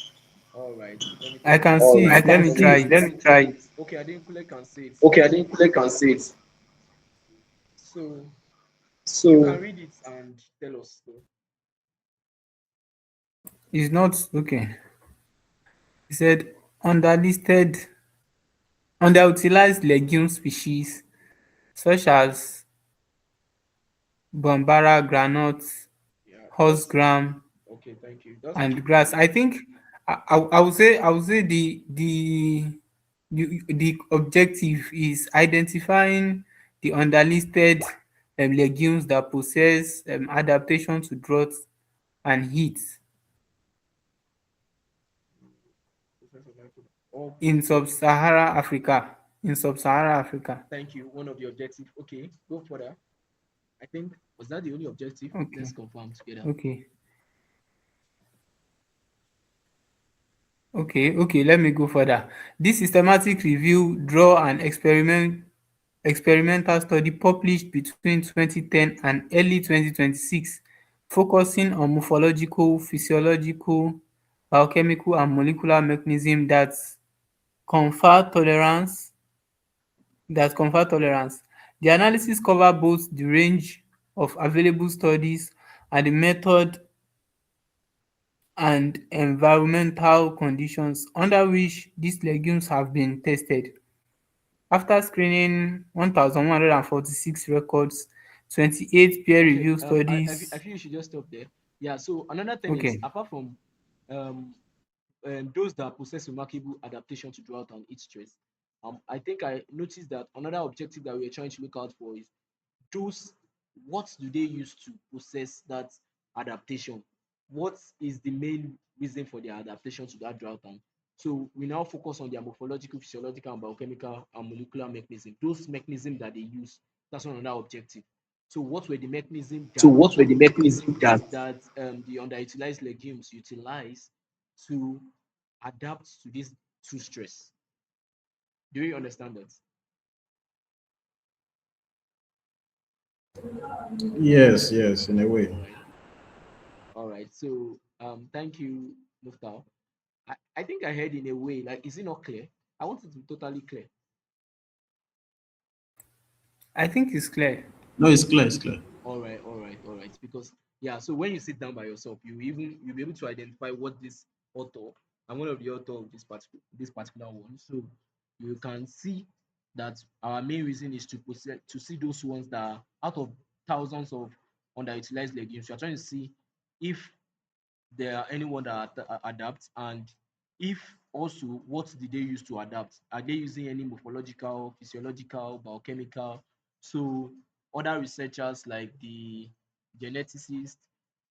All right. Let me I try can it. All see right. I it. Let can me see try it. it. Let me try it. Okay, I didn't click and see it. Okay, I didn't click and see it. So you So can read it and tell us. So, It's not okay. He said underlisted, underutilized legume species such as Bambara granite, yeah, horse just gram, okay. Thank you. Just and keep reading grass. it. I would say the objective is identifying the underlisted legumes that possess adaptation to drought and heat Oh, in okay. sub-Sahara Africa. In sub-Sahara Africa. Thank you. One of the objective. Okay, go further. I think was that the only objective? Let's Okay. confirm together. Okay. Okay, let me go further. This systematic review draw an experimental study published between 2010 and early 2026 focusing on morphological, physiological, biochemical and molecular mechanisms confer tolerance confer tolerance. The analysis cover both the range of available studies and the method and environmental conditions under which these legumes have been tested. After screening 1,146 records, 28 Okay. peer-reviewed I studies. feel you should just stop there. Yeah. So another thing is Okay, apart from um those that possess remarkable adaptation to drought and heat stress, I think I noticed that another objective that we are trying to look out for is those, what do they use to process that adaptation? What is the main reason for their adaptation to that drought time? So we now focus on their morphological, physiological, and biochemical and molecular mechanism. Those mechanisms that they use. That's one another objective. So what were the mechanisms so that what were the mechanisms that the underutilized legumes utilize to adapt to this to stress? Do you understand that? Yes, yes, in a way. All right. All right. So thank you, Muftal. I think I heard in a way, like, is it not clear? I want it to be totally clear. I think is clear. No, it's clear, it's clear. All right. Because yeah, so when you sit down by yourself, you'll be able to identify what this author, I'm one of the author of this particular one. So you can see that our main reason is to see those ones that are out of thousands of underutilized legumes. You're trying to see if there are anyone that adapt, and if also what did they use to adapt, are they using any morphological, physiological, biochemical? So other researchers like the geneticists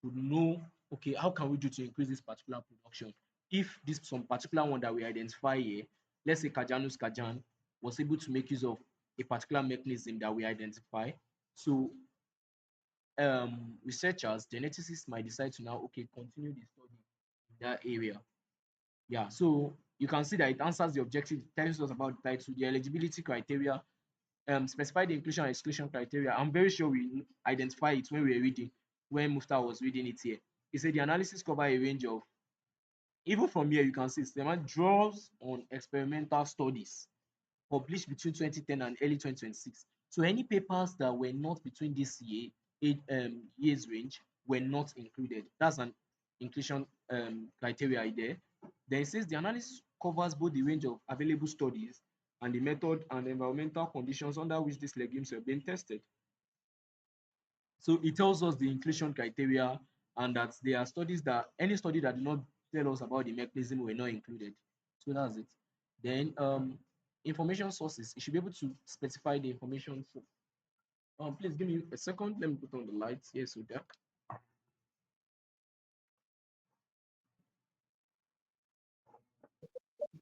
would know, okay, how can we do to increase this particular production if this some particular one that we identify here, let's say Kajanus kajan, was able to make use of a particular mechanism that we identify. So researchers, geneticists might decide to now, okay, continue the study in that area. Yeah, so you can see that it answers the objective, tells us about the title, the eligibility criteria, specify the inclusion and exclusion criteria. I'm very sure we identify it when we were reading, when Mufta was reading it here. He said the analysis cover a range of, even from here you can see, Steman draws on experimental studies published between 2010 and early 2026. So any papers that were not between this year's range were not included. That's an inclusion criteria there. Then it says the analysis covers both the range of available studies and the method and environmental conditions under which these legumes have been tested. So it tells us the inclusion criteria, and that there are studies that any study that did not tell us about the mechanism were not included. So that's it. Then information sources. You should be able to specify the information. So, please give me a second. Let me put on the lights here so dark.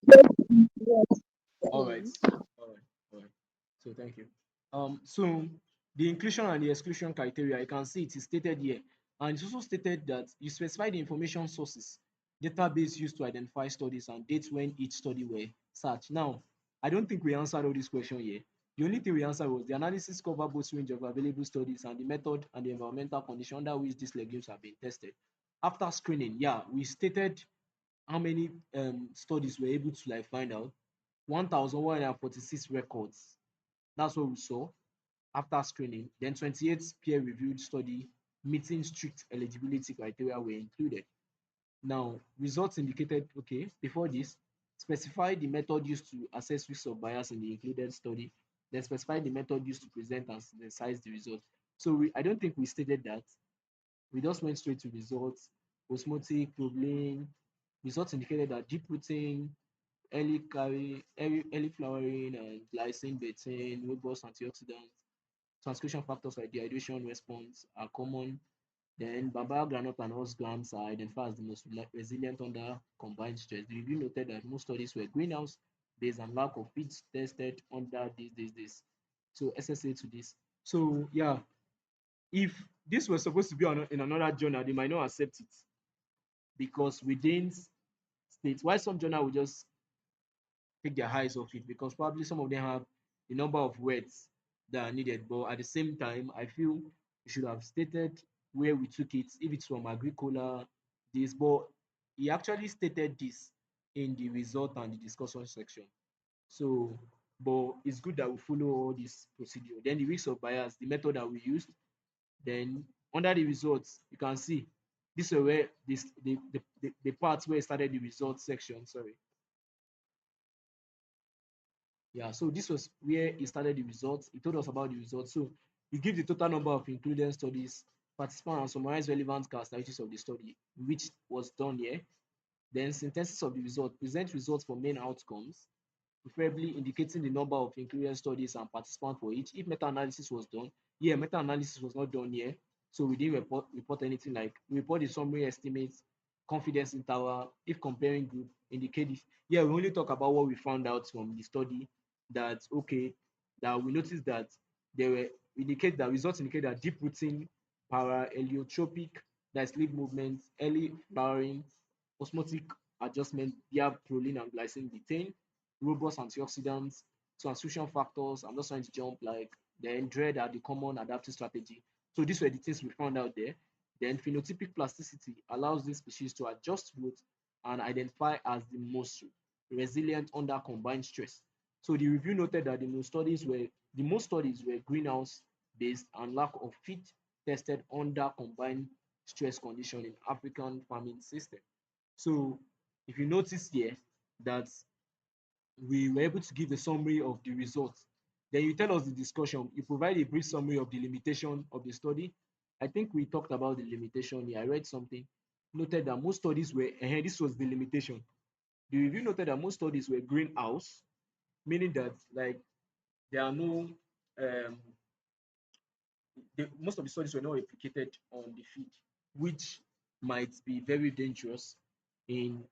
Yes. All right. All right. All right. So thank you. So the inclusion and the exclusion criteria, you can see it is stated here. And it's also stated that you specify the information sources, database used to identify studies, and dates when each study were searched. Now, I don't think we answered all this question here. The only thing we answered was the analysis cover both range of available studies and the method and the environmental condition under which these legumes have been tested. After screening, yeah, we stated how many studies were able to like find out 1,146 records. That's what we saw after screening. Then 28 peer-reviewed study meeting strict eligibility criteria were included. Now, results indicated, okay, before this, specify the method used to assess risk of bias in the included study, then specify the method used to present and synthesize the results. So I don't think we stated that. We just went straight to results, osmotic, Problem, Results indicated that deep rooting, early flowering, and glycine, betaine, robust antioxidants, transcription factors like dehydration response are common. Then Bambara granite and host grams are identified as the most resilient under combined stress. The review noted that most studies were greenhouse based and lack of feeds tested under this. So SSA to this. So yeah, if this was supposed to be in another journal, they might not accept it because we didn't state why some journal will just take their eyes off it because probably some of them have the number of words that are needed. But at the same time, I feel we should have stated where we took it, if it's from Agricola, this. But he actually stated this in the result and the discussion section. So, but it's good that we follow all this procedure. Then the risk of bias, the method that we used. Then under the results, you can see this is where this the parts where it started the results section. Sorry. Yeah, so this was where he started the results. He told us about the results. So he gives the total number of included studies, participants, and summarize relevant characteristics of the study, which was done here. Then synthesis of the result, present results for main outcomes, preferably indicating the number of included studies and participants for each. If meta-analysis was done, yeah, meta-analysis was not done here, so we didn't report anything like report the summary estimates, confidence interval, if comparing group, indicate if, yeah, we only talk about what we found out from the study that okay, that we noticed that there were indicate that results indicate that deep rooting, para heliotropic, that's sleep movement, early flowering, osmotic adjustment via proline and glycine betaine, robust antioxidants, transcription factors. I'm just trying to jump like then dread are the common adaptive strategy. So these were the things we found out there. Then phenotypic plasticity allows this species to adjust growth and identify as the most resilient under combined stress. So the review noted that the most studies were greenhouse based and lack of fit tested under combined stress condition in African farming system. So if you notice here that we were able to give a summary of the results. Then you tell us the discussion. You provide a brief summary of the limitation of the study. I think we talked about the limitation here. I read something, noted that most studies were, this was the limitation. The review noted that most studies were greenhouse, meaning that like there are no, um, most of the studies were not replicated on the field, which might be very dangerous in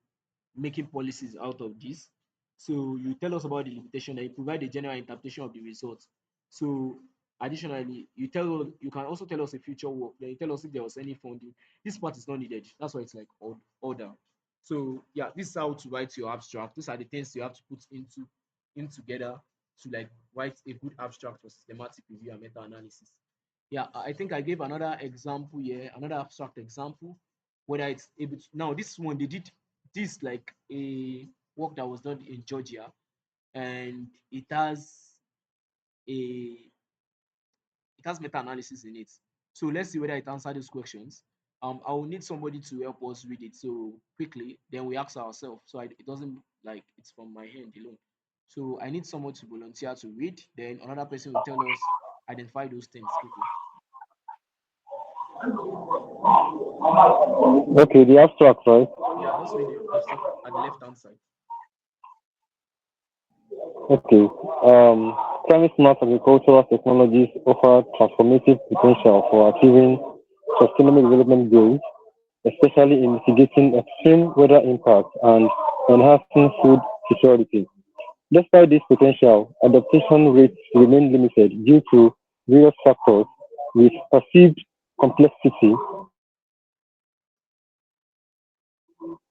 making policies out of this. So you tell us about the limitation and you provide a general interpretation of the results. So additionally, you can also tell us a future work. Then you tell us if there was any funding. This part is not needed. That's why it's like order. So yeah, this is how to write your abstract. These are the things you have to put in together to like write a good abstract for systematic review and meta-analysis. Yeah, I think I gave another example here, another abstract example, whether it's able to, now this one they did this like a work that was done in Georgia, and a it has meta-analysis in it. So let's see whether it answers those questions. I will need somebody to help us read it so quickly. Then we ask ourselves. So it doesn't like it's from my hand alone. So I need someone to volunteer to read. Then another person will tell us identify those things quickly. Okay, the abstract, right? Yeah, just read the abstract at the left hand side. Okay. Climate smart agricultural technologies offer transformative potential for achieving sustainable development goals, especially in mitigating extreme weather impacts and enhancing food security. Despite this potential, adaptation rates remain limited due to various factors, with perceived complexity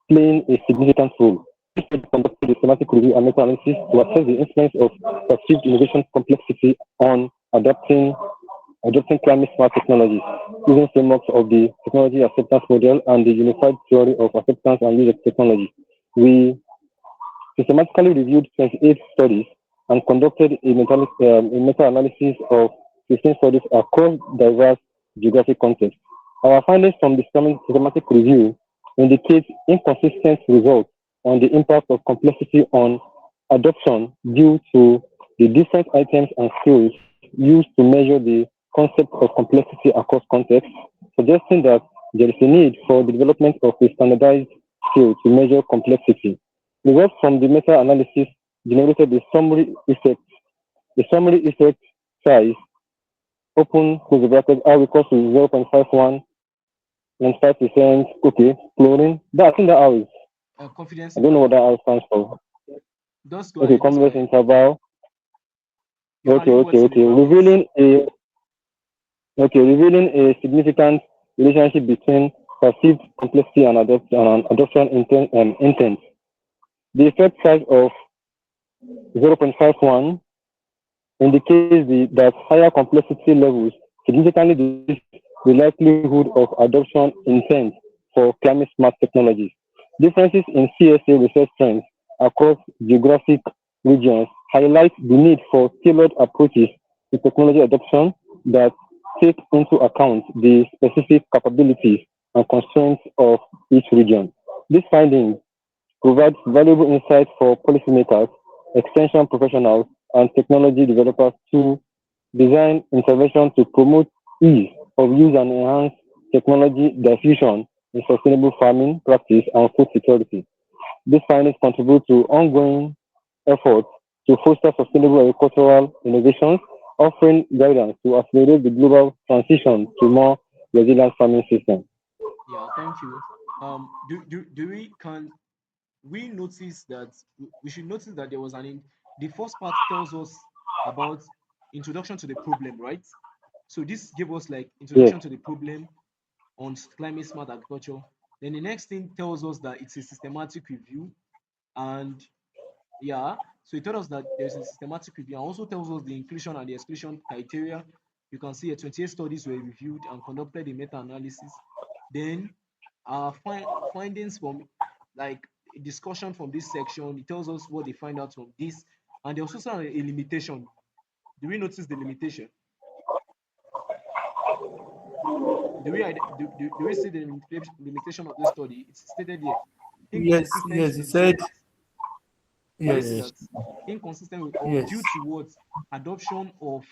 playing a significant role. This study conducted a systematic review and meta-analysis to assess the influence of perceived innovation complexity on adopting climate smart technologies using frameworks of the technology acceptance model and the unified theory of acceptance and use of technology. We systematically reviewed 28 studies and conducted a meta-analysis of 15 studies across diverse geographic contexts. Our findings from the systematic review indicate inconsistent results on the impact of complexity on adoption due to the different items and skills used to measure the concept of complexity across contexts, suggesting that there is a need for the development of a standardized scale to measure complexity. Results from the meta-analysis generated a summary effect. The summary effect size, open close the bracket, R equals to 0.51 and 5%. Okay, chlorine. That, I think that R is, Confidence I don't know what interval. that R stands for. Just go Okay, ahead. Just go confidence ahead. interval. You can leave words in the brackets. Revealing a significant relationship between perceived complexity and adoption intent. The effect size of 0.51 indicates that higher complexity levels significantly decrease the likelihood of adoption intent for climate smart technologies. Differences in CSA research trends across geographic regions highlight the need for tailored approaches to technology adoption that take into account the specific capabilities and constraints of each region. These findings provides valuable insights for policymakers, extension professionals, and technology developers to design interventions to promote ease of use and enhance technology diffusion in sustainable farming practice and food security. These findings contribute to ongoing efforts to foster sustainable agricultural innovations, offering guidance to accelerate the global transition to more resilient farming systems. Yeah, thank you. Do we can we notice that we should notice that there was the first part tells us about introduction to the problem, right? So this gave us like Yes, introduction to the problem on climate smart agriculture. Then the next thing tells us that it's a systematic review, and yeah, so it tells us that there's a systematic review and also tells us the inclusion and the exclusion criteria. You can see 28 studies were reviewed and conducted a meta-analysis. Then our findings from like a discussion from this section, it tells us what they find out from this. And there's also a limitation. Do we notice the limitation? Do we see the limitation of this study? It's stated here. Yes, Inconsistent yes, he said results. Do we see yes, that? Inconsistent with or due yes. to what? Adoption of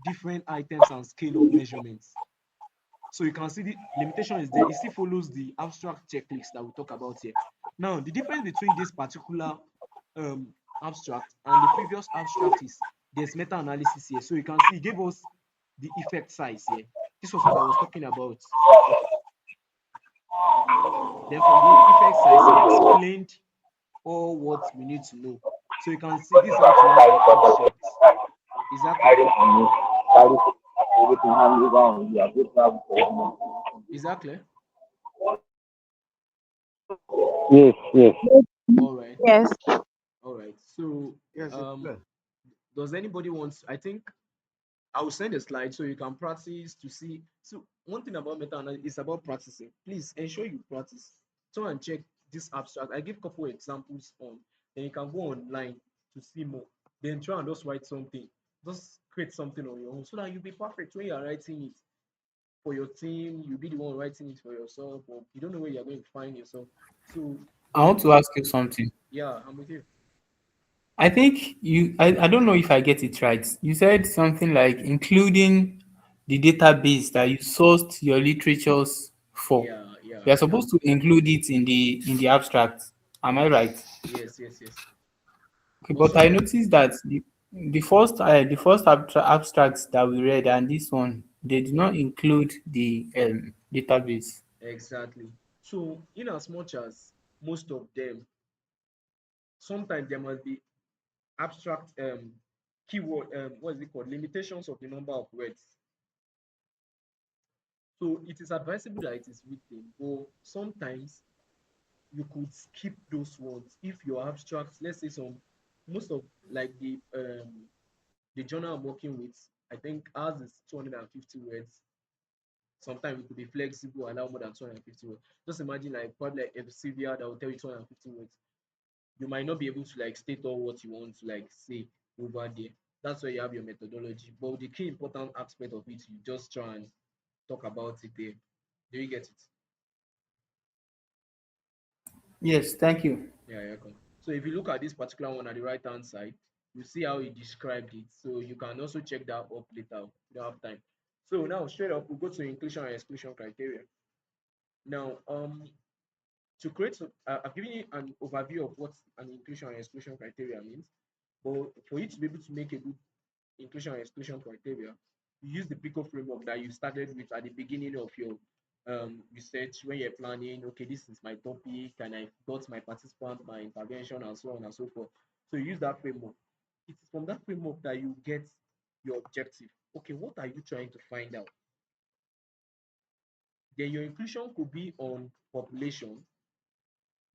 different items and scale of measurements. So you can see the limitation is there. It still follows the abstract checklist that we talk about here. Now, the difference between this particular abstract and the previous abstract is there's meta-analysis here. So you can see it gave us the effect size here. This was what I was talking about. Then from the effect size, he explained all what we need to know. So you can see this is how to write an abstract. Is that clear? Is that clear? yes, yes. All right. Yes. All right. So Yes, it's um clear. does anybody want I think I will send a slide so you can practice to see. So one thing about meta analysis is about practicing. Please ensure you practice. Try and check this abstract. I give a couple examples on, then you can go online to see more. Then try and just write something. Just create something on your own so that you'll be perfect when you are writing it for your team. You'll be the one writing it for yourself, or you don't know where you're going to find yourself. So I want to just ask you something. yeah, I'm with you. I think I don't know if I get it right. You said something like including the database that you sourced your literatures for. Yeah, yeah, You are yeah. supposed to include it in the abstract. Am I right? Yes, yes, yes. Okay, but I Also, noticed that the first abstracts that we read and this one they did not include the database. exactly. So, in as much as most of them, sometimes there must be abstract keyword, what is it called? Limitations of the number of words. So it is advisable that it is written, but sometimes you could skip those words if your abstract, let's say most of like the journal I'm working with, I think ours is 250 words. Sometimes it could be flexible, allow more than 250 words. Just imagine like probably like Elsevier that will tell you 250 words. You might not be able to like state all what you want to like say over there. That's why you have your methodology. But the key important aspect of it, you just try and talk about it there. Do you get it? Yes, thank you. Yeah, yeah. Come. So if you look at this particular one at the right hand side, you see how he described it. So you can also check that up later. You don't have time. So now straight up, we'll go to inclusion and exclusion criteria. Now, To create, I've given you an overview of what an inclusion and exclusion criteria means. But for you to be able to make a good inclusion and exclusion criteria, you use the PICO framework that you started with at the beginning of your research when you're planning. Okay, this is my topic, and I got my participant, my intervention, and so on and so forth. So you use that framework. It's from that framework that you get your objective. Okay, what are you trying to find out? Then your inclusion could be on population.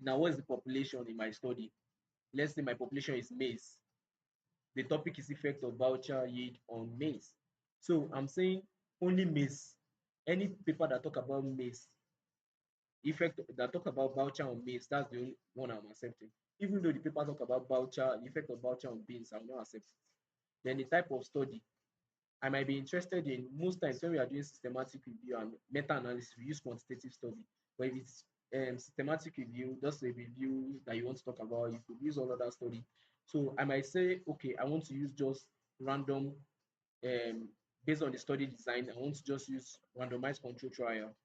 Now, what is the population in my study? Let's say my population is maize. The topic is effect of voucher yield on maize. So I'm saying only maize. Any paper that talk about maize, effect that talk about voucher on maize, that's the only one I'm accepting. Even though the paper talk about voucher, the effect of voucher on beans, I will not accept it. Then the type of study I might be interested in. Most times when we are doing systematic review and meta-analysis, we use quantitative study. But if it's systematic review, just a review that you want to talk about, you could use all other study. So I might say, okay, I want to use just random, um, based on the study design, I want to just use randomized control trial.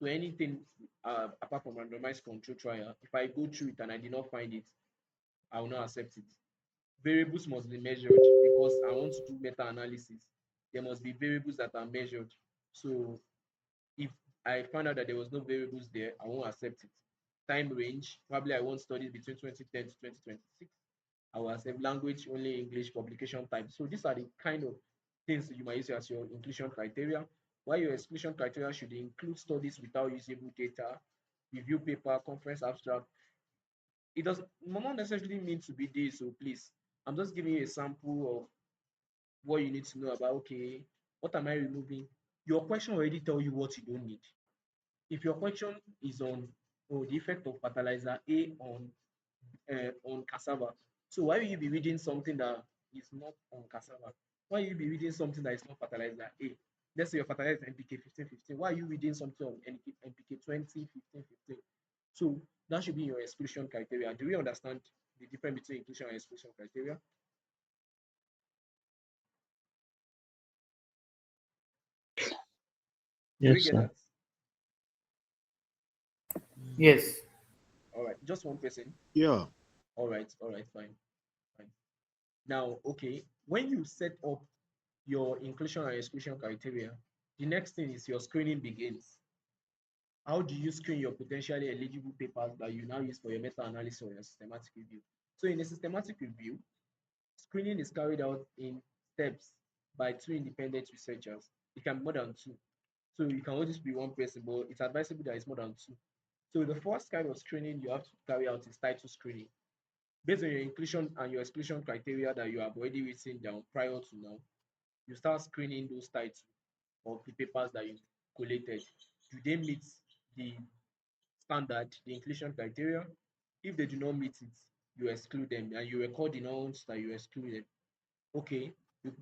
So anything apart from randomized control trial, if I go through it and I did not find it, I will not accept it. Variables must be measured because I want to do meta-analysis. There must be variables that are measured. So if I find out that there was no variables there, I won't accept it. Time range, probably I want studies between 2010 to 2026. I will accept language only English, publication type. So these are the kind of things you might use as your inclusion criteria. While your exclusion criteria should include studies without usable data, review paper, conference abstract. It does not necessarily mean to be this, so please. I'm just giving you a sample of what you need to know about, okay, what am I removing? Your question already tell you what you don't need. If your question is on, oh, the effect of fertilizer A on cassava, so why will you be reading something that is not on cassava? Why will you be reading something that is not fertilizer A? Let's say your fertilizer is NPK 15 15. Why are you reading something on NPK 20 15 15? So that should be your exclusion criteria. Do we understand the difference between inclusion and exclusion criteria? Do we Yes, get sir. that? Yes. All right, just one person. Yeah. All right, fine, fine. Now, okay, when you set up your inclusion and exclusion criteria, the next thing is your screening begins. How do you screen your potentially eligible papers that you now use for your meta-analysis or your systematic review? So in a systematic review, screening is carried out in steps by two independent researchers. It can be more than two. So you can always be one person, but it's advisable that it's more than two. So the first kind of screening you have to carry out is title screening. Based on your inclusion and your exclusion criteria that you have already written down prior to now, you start screening those titles of the papers that you collated. Do they meet the standard, the inclusion criteria? If they do not meet it, you exclude them and you record the ones that you excluded. Okay,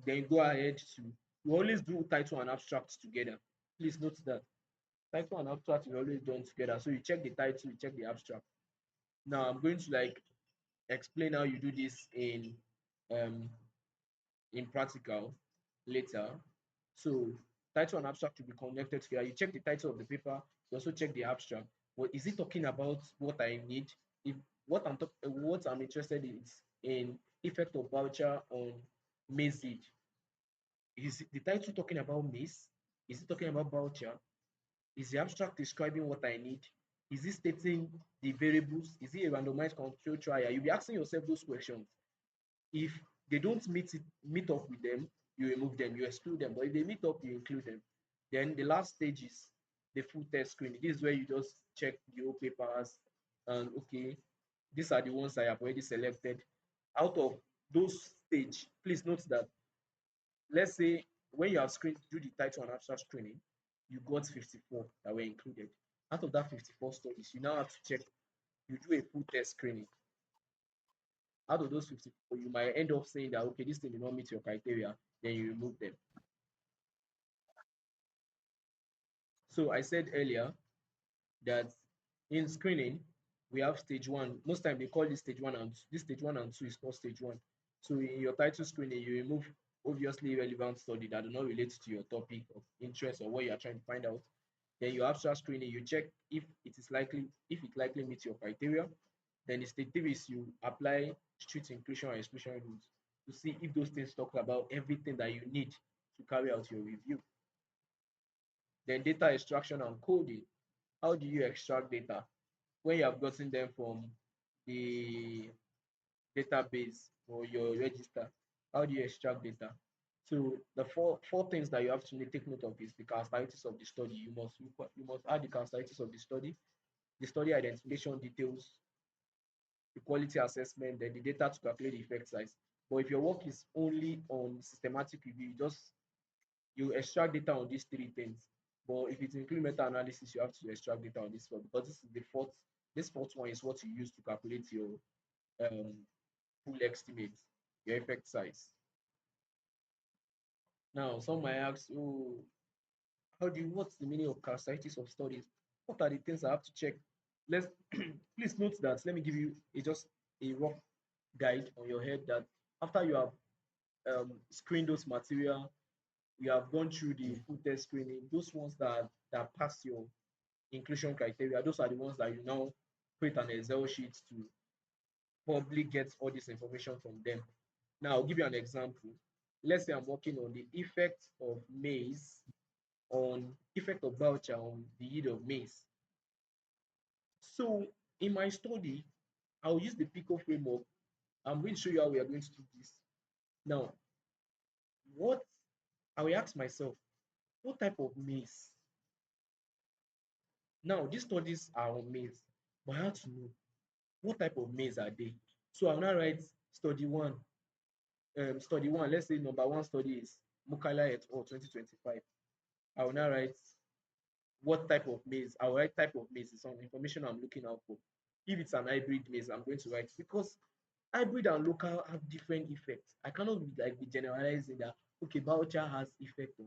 then go ahead to, you always do title and abstract together. Please note that title and abstract is always done together. So you check the title, you check the abstract. Now I'm going to like explain how you do this um in practical later. So title and abstract will be connected together. You check the title of the paper, you also check the abstract. Well, is it talking about what I need? If what I'm interested in is in effect of voucher on maize seed. Is the title talking about maize? Is it talking about voucher? Is the abstract describing what I need? Is it stating the variables? Is it a randomized control trial? You'll be asking yourself those questions. If they don't meet up with them, you remove them, you exclude them. But if they meet up, you include them. Then the last stage is the full test screening. This is where you just check the whole papers and okay, these are the ones I have already selected. Out of those stage, please note that, let's say when you have screened, do the title and abstract screening, you got 54 that were included. Out of that 54 studies, you now have to check, you do a full test screening. Out of those 54, you might end up saying that, okay, this thing did not meet your criteria, then you remove them. So I said earlier that in screening, we have stage one. Most time they call this stage one and this stage one and two is called stage one. So in your title screening, you remove obviously relevant study that do not relate to your topic of interest or what you are trying to find out. Then your abstract screening, you check if it likely meets your criteria. Then the stage three is you apply strict inclusion and exclusion rules to see if those things talk about everything that you need to carry out your review. Then data extraction and coding. How do you extract data? When you have gotten them from the database or your register, how do you extract data? So the four things that you have to take note of is the characteristics of the study. You must add the characteristics of the study identification details, the quality assessment, then the data to calculate the effect size. But if your work is only on systematic review, you extract data on these three things. But if it includes meta-analysis, you have to extract data on this one because this is the fourth. This fourth one is what you use to calculate your um, full estimate, your effect size. Now, some might ask, oh, what's the meaning of characteristics of studies? What are the things I have to check? Let's please note that. Let me give you just a rough guide on your head that after you have screened those material, you have gone through the full test screening. Those ones that pass your inclusion criteria, those are the ones that you now create an Excel sheet to probably get all this information from them. Now, I'll give you an example. Let's say I'm working on the effect of voucher on the yield of maize. So in my study, I'll use the PICO framework. I'm going to show you how we are going to do this. Now, what I will ask myself, what type of maize? Now, these studies are on maize, but I have to know what type of maize are they. So I'll now write study one. Study one, let's say number one study is Mukala et al. 2025. I will now write what type of maize. I will write type of maize. It's some information I'm looking out for. If it's an hybrid maize, I'm going to write because hybrid and local have different effects. I cannot be generalizing that okay, voucher has effect on.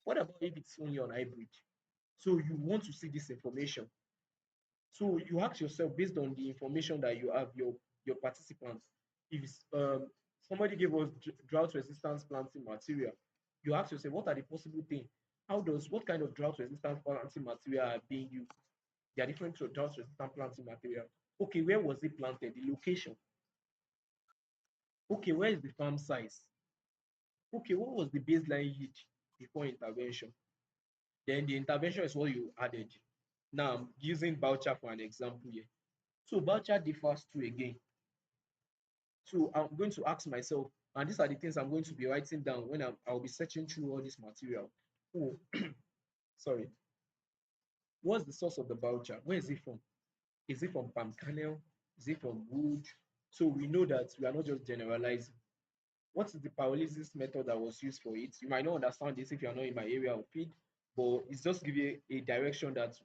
What about if it's only on hybrid? So you want to see this information. So you ask yourself based on the information that you have, your participants, if somebody gave us drought resistance planting material, you ask yourself what are the possible things? What kind of drought resistant planting material are being used? There are different drought resistant planting material. Okay, where was it planted? The location. Okay, where is the farm size? Okay, what was the baseline yield before intervention? Then the intervention is what you added. Now I'm using voucher for an example here. So voucher differs too again. So I'm going to ask myself, and these are the things I'm going to be writing down when I'll be searching through all this material. Oh, sorry. What's the source of the voucher? Where is it from? Is it from palm kernel? Is it from wood? So we know that we are not just generalizing. What is the pyrolysis method that was used for it? You might not understand this if you are not in my area of feed, but it's just give you a direction that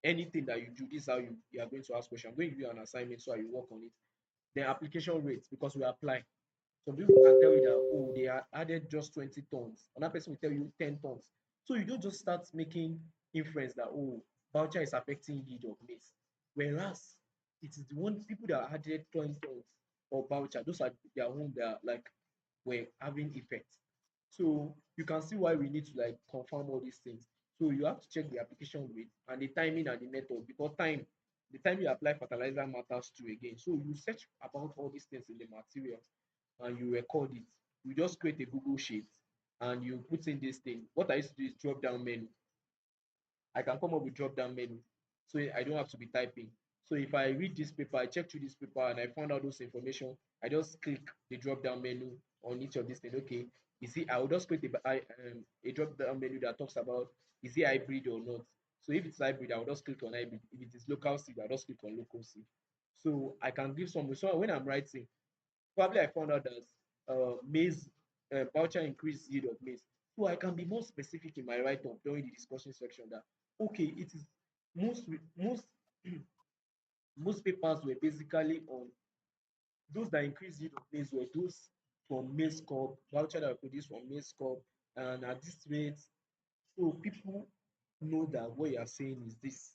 anything that you do, this is how you are going to ask questions. I'm going to give you an assignment so you work on it. Then application rates, because we apply. Some people can tell you that, oh, they are added just 20 tons. Another person will tell you 10 tons. So you don't just start making inference that, oh, voucher is affecting yield of maize. Whereas it is the one people that added 20 tons or voucher, those are their own that like were having effect. So you can see why we need to like confirm all these things. So you have to check the application rate and the timing and the method because the time you apply fertilizer matters too again. So you search about all these things in the material and you record it. You just create a Google sheet and you put in this thing. What I used to do is drop down menu. I can come up with drop down menu. So I don't have to be typing. So if I read this paper, I check through this paper and I found out those information, I just click the drop down menu on each of these things. Okay, you see, I will just create a drop down menu that talks about is it hybrid or not. So if it's hybrid, I will just click on hybrid. If it is local seed, I'll just click on local seed. So I can give some. So when I'm writing, probably I found out that maize voucher increased yield of maize. So I can be more specific in my write-up during the discussion section that okay, it is most most papers were basically on those that increased yield of maize were those from maize crop, voucher that were produced from maize crop, and at this rate, so people know that what you are saying is this.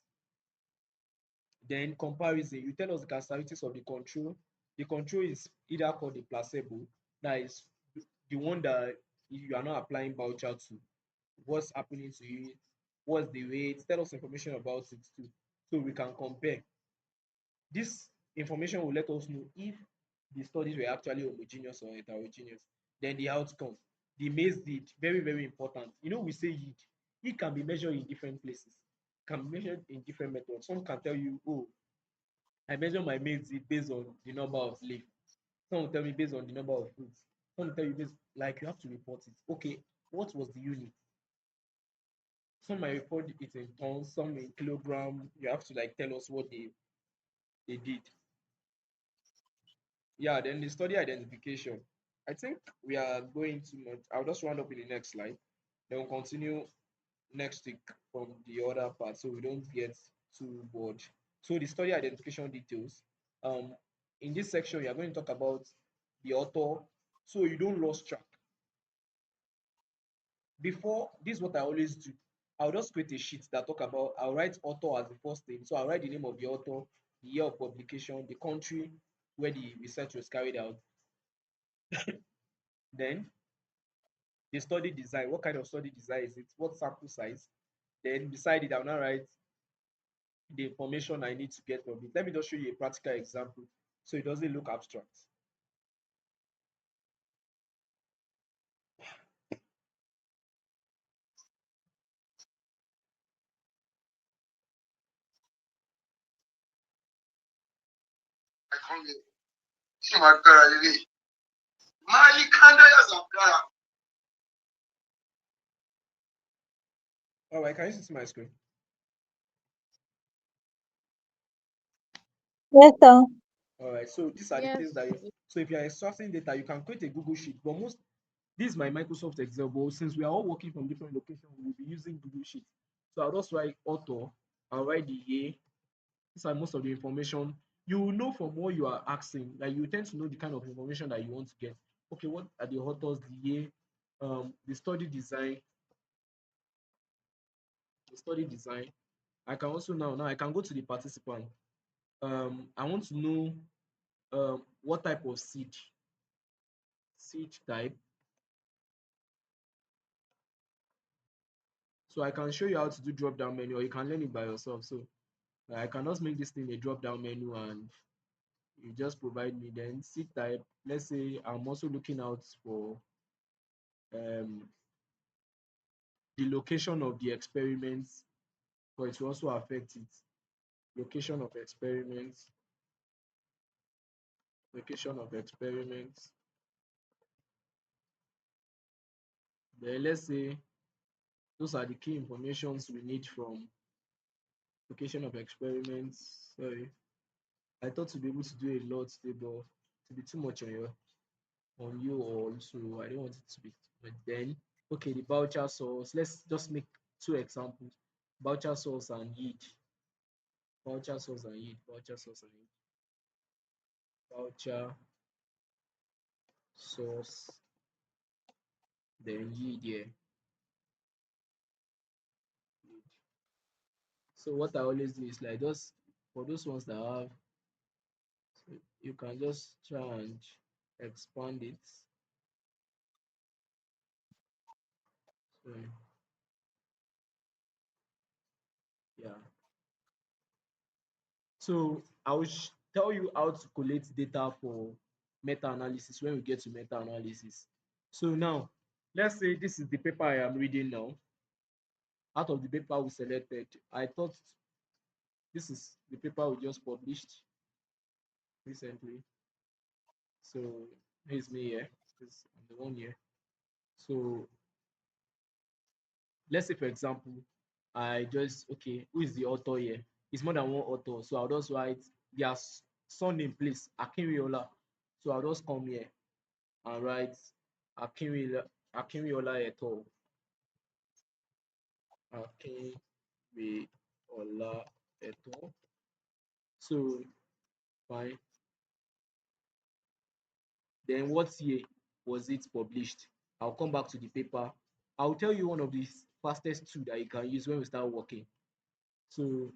Then comparison, you tell us the characteristics of the control. The control is either called the placebo, that is the one that you are not applying voucher to. What's happening to you? What's the weight? Tell us information about it too, so we can compare. This information will let us know if the studies were actually homogeneous or heterogeneous. Then the outcome, the maize yield, very very important. We say yield. It can be measured in different places, can be measured in different methods. Some can tell you, oh, I measure my maize yield based on the number of leaf. Some will tell me based on the number of fruits. Some will tell you based, like, you have to report it. Okay, what was the unit? Some might report it in tons, some in kilogram. You have to like tell us what they did. Yeah, then the study identification. I think we are going too much. I'll just round up in the next slide. Then we'll continue next week from the other part so we don't get too bored. So the study identification details. Um, in this section, we are going to talk about the author so you don't lose track. Before, this is what I always do. I'll just create a sheet that talk about, I'll write author as the first name. So I'll write the name of the author, the year of publication, the country where the research was carried out. Then the study design, what kind of study design is it? What sample size? Then beside it, I'll now write the information I need to get from it. Let me just show you a practical example so it doesn't look abstract. All right, can you see my screen? Yes, sir. All right, so these are the Yes. things that so if you're extracting data, you can create a Google Sheet. But this is my Microsoft Excel, but since we are all working from different locations, we'll be using Google Sheets. So I'll just write author, I'll write the year. These are most of the information. You will know from what you are asking, like you tend to know the kind of information that you want to get. Okay, what are the authors, the year, the study design, the study design. I can also now I can go to the participant. I want to know what type of seed type. So I can show you how to do drop down menu, or you can learn it by yourself. So I can just make this thing a drop down menu and you just provide me then seed type. Let's say I'm also looking out for um, the location of the experiments, but it will also affect it. Location of experiments, location of experiments. Then let's say those are the key informations we need from location of experiments. Sorry, I thought to be able to do a lot today, but to be too much on you all, so I don't want it to be. But then, okay, the voucher source. Let's just make two examples: voucher source and yield. Voucher source and yield. Voucher source and yield. Voucher source, then yield here. So what I always do is like just for those ones that have, so you can just try and expand it. So yeah. So I will tell you how to collect data for meta-analysis when we get to meta-analysis. So now, let's say this is the paper I am reading now. Out of the paper we selected, I thought this is the paper we just published recently. So here's me here. This I'm the one here. So let's say for example, I just okay, who is the author here? It's more than one author. So I'll just write their surname, please, Akinriola. So I'll just come here and write Akinriola, Akinriola et al. Akinriola et al. So fine. Then what year was it published? I'll come back to the paper. I'll tell you one of the fastest tool that you can use when we start working. So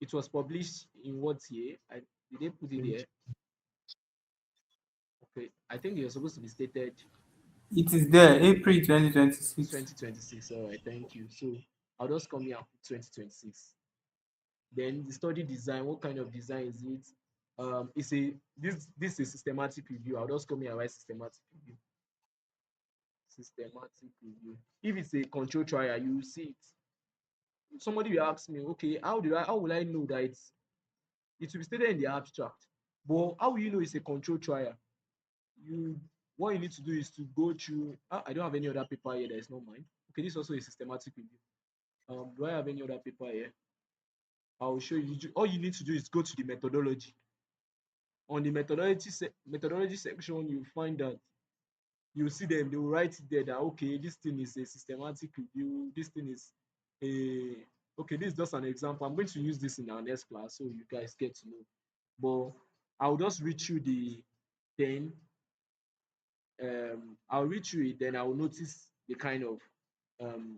it was published in what year? Did they put it there? Okay, I think you're supposed to be stated It is there, April 2026. 2026. All right, thank you. So I'll just come here and put 2026. Then the study design, what kind of design is it? It's a this is systematic review. I'll just come here and write systematic review. Systematic review. If it's a control trial, you will see it. Somebody will ask me, okay, how will I know that it will be stated in the abstract? But how will you know it's a control trial? You What you need to do is to go through. I don't have any other paper here that is not mine. Okay, this is also a systematic review. Do I have any other paper here? I'll show you. All you need to do is go to the methodology. On the methodology section, you find that you see them. They will write it there that okay, this thing is a systematic review. This thing is a okay. This is just an example. I'm going to use this in our next class so you guys get to know. But I'll just read through the then I'll read through it, then I'll notice the kind of um,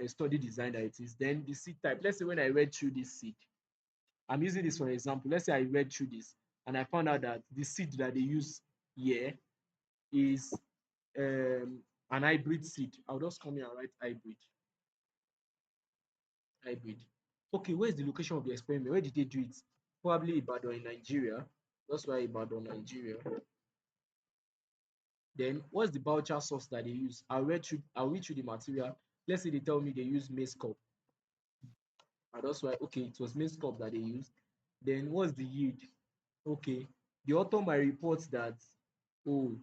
study design that it is. Then the seed type. Let's say when I read through this seed, I'm using this for example. Let's say I read through this and I found out that the seed that they use here is an hybrid seed. I'll just come here and write hybrid. Hybrid. Okay, where is the location of the experiment? Where did they do it? Probably Ibadan in Nigeria. That's why Ibadan, Nigeria. Then what's the voucher source that they use? I'll read through the material. Let's say they tell me they use maize cup. And that's why okay, it was maize cup that they used. Then what's the yield? Okay. The author might report that oh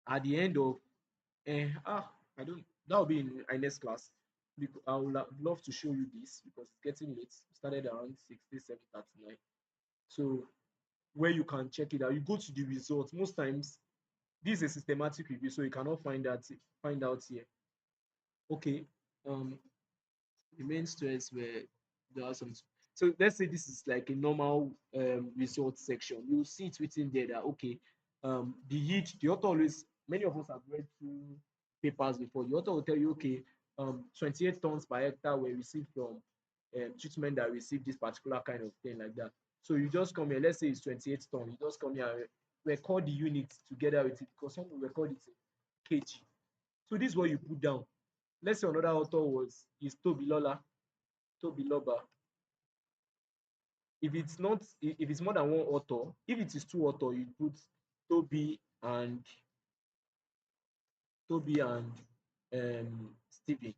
at the end of I don't that will be in my next class. I would love to show you this because it's getting late. It started around 67:39. So where you can check it out, you go to the results. Most times this is a systematic review, so you cannot find out here. Okay. The main stress where there are some. So let's say this is like a normal result section. You see it written there that okay, the yield. The author always many of us have read through papers before. The author will tell you okay, 28 tons per hectare were received from treatment that received this particular kind of thing like that. So you just come here. Let's say it's 28 tons. You just come here and record the units together with it because some will record it in kg. So this is what you put down. Let's say another author is Tobiloba. If it's not, if it's more than one author, if it is two author, you put Toby and Stephen.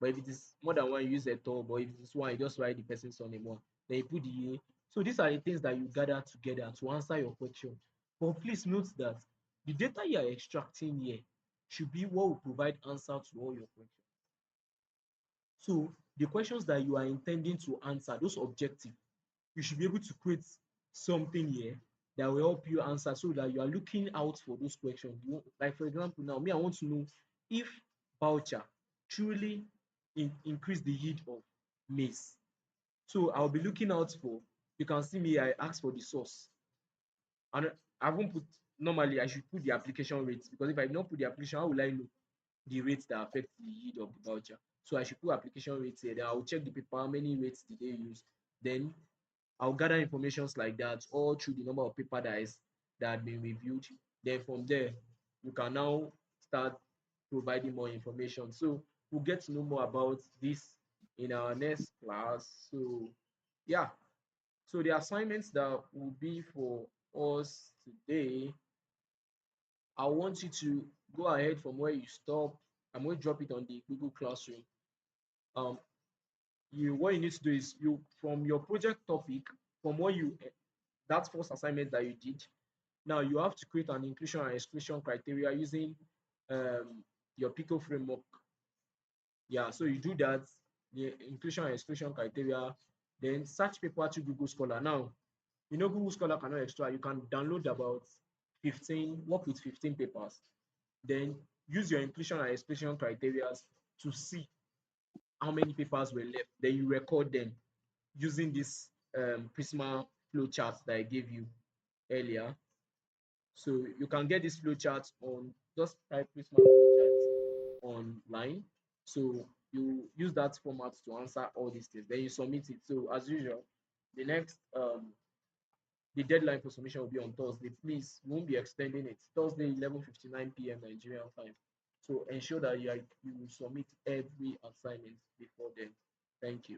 But if it is more than one, you use a author. But if it is one, you just write the person's surname one. Then you put the year. So these are the things that you gather together to answer your question. But please note that the data you are extracting here should be what will provide answer to all your questions. So the questions that you are intending to answer, those objectives, you should be able to create something here that will help you answer so that you are looking out for those questions. Like for example, now me, I want to know if voucher truly increase the yield of maize. So I'll be looking out for, you can see me, I ask for the source. And I won't put, normally I should put the application rates because if I don't put the application, how will I know the rates that affect the yield of the voucher? So I should put application rates here. Then I'll check the paper, how many rates did they use. Then I'll gather informations like that all through the number of paper that had been reviewed. Then from there, you can now start providing more information. So we'll get to know more about this in our next class. So yeah, so the assignments that will be for us today, I want you to go ahead from where you stop. I'm going to drop it on the Google Classroom. Um, what you need to do is you from your project topic, from what you that first assignment that you did. Now you have to create an inclusion and exclusion criteria using your Pico framework. Yeah, so you do that, the inclusion and exclusion criteria, then search paper to Google Scholar. Now, you know Google Scholar cannot extract, you can download about 15, work with 15 papers, then use your inclusion and exclusion criteria to see how many papers were left. Then you record them using this Prisma flow chart that I gave you earlier. So you can get this flow chart on just type Prisma flow chart online. So you use that format to answer all these things. Then you submit it. So as usual, the next the deadline for submission will be on Thursday. Please, we won't be extending it. Thursday, 11:59 p.m. Nigerian time. So ensure that you submit every assignment before then. Thank you.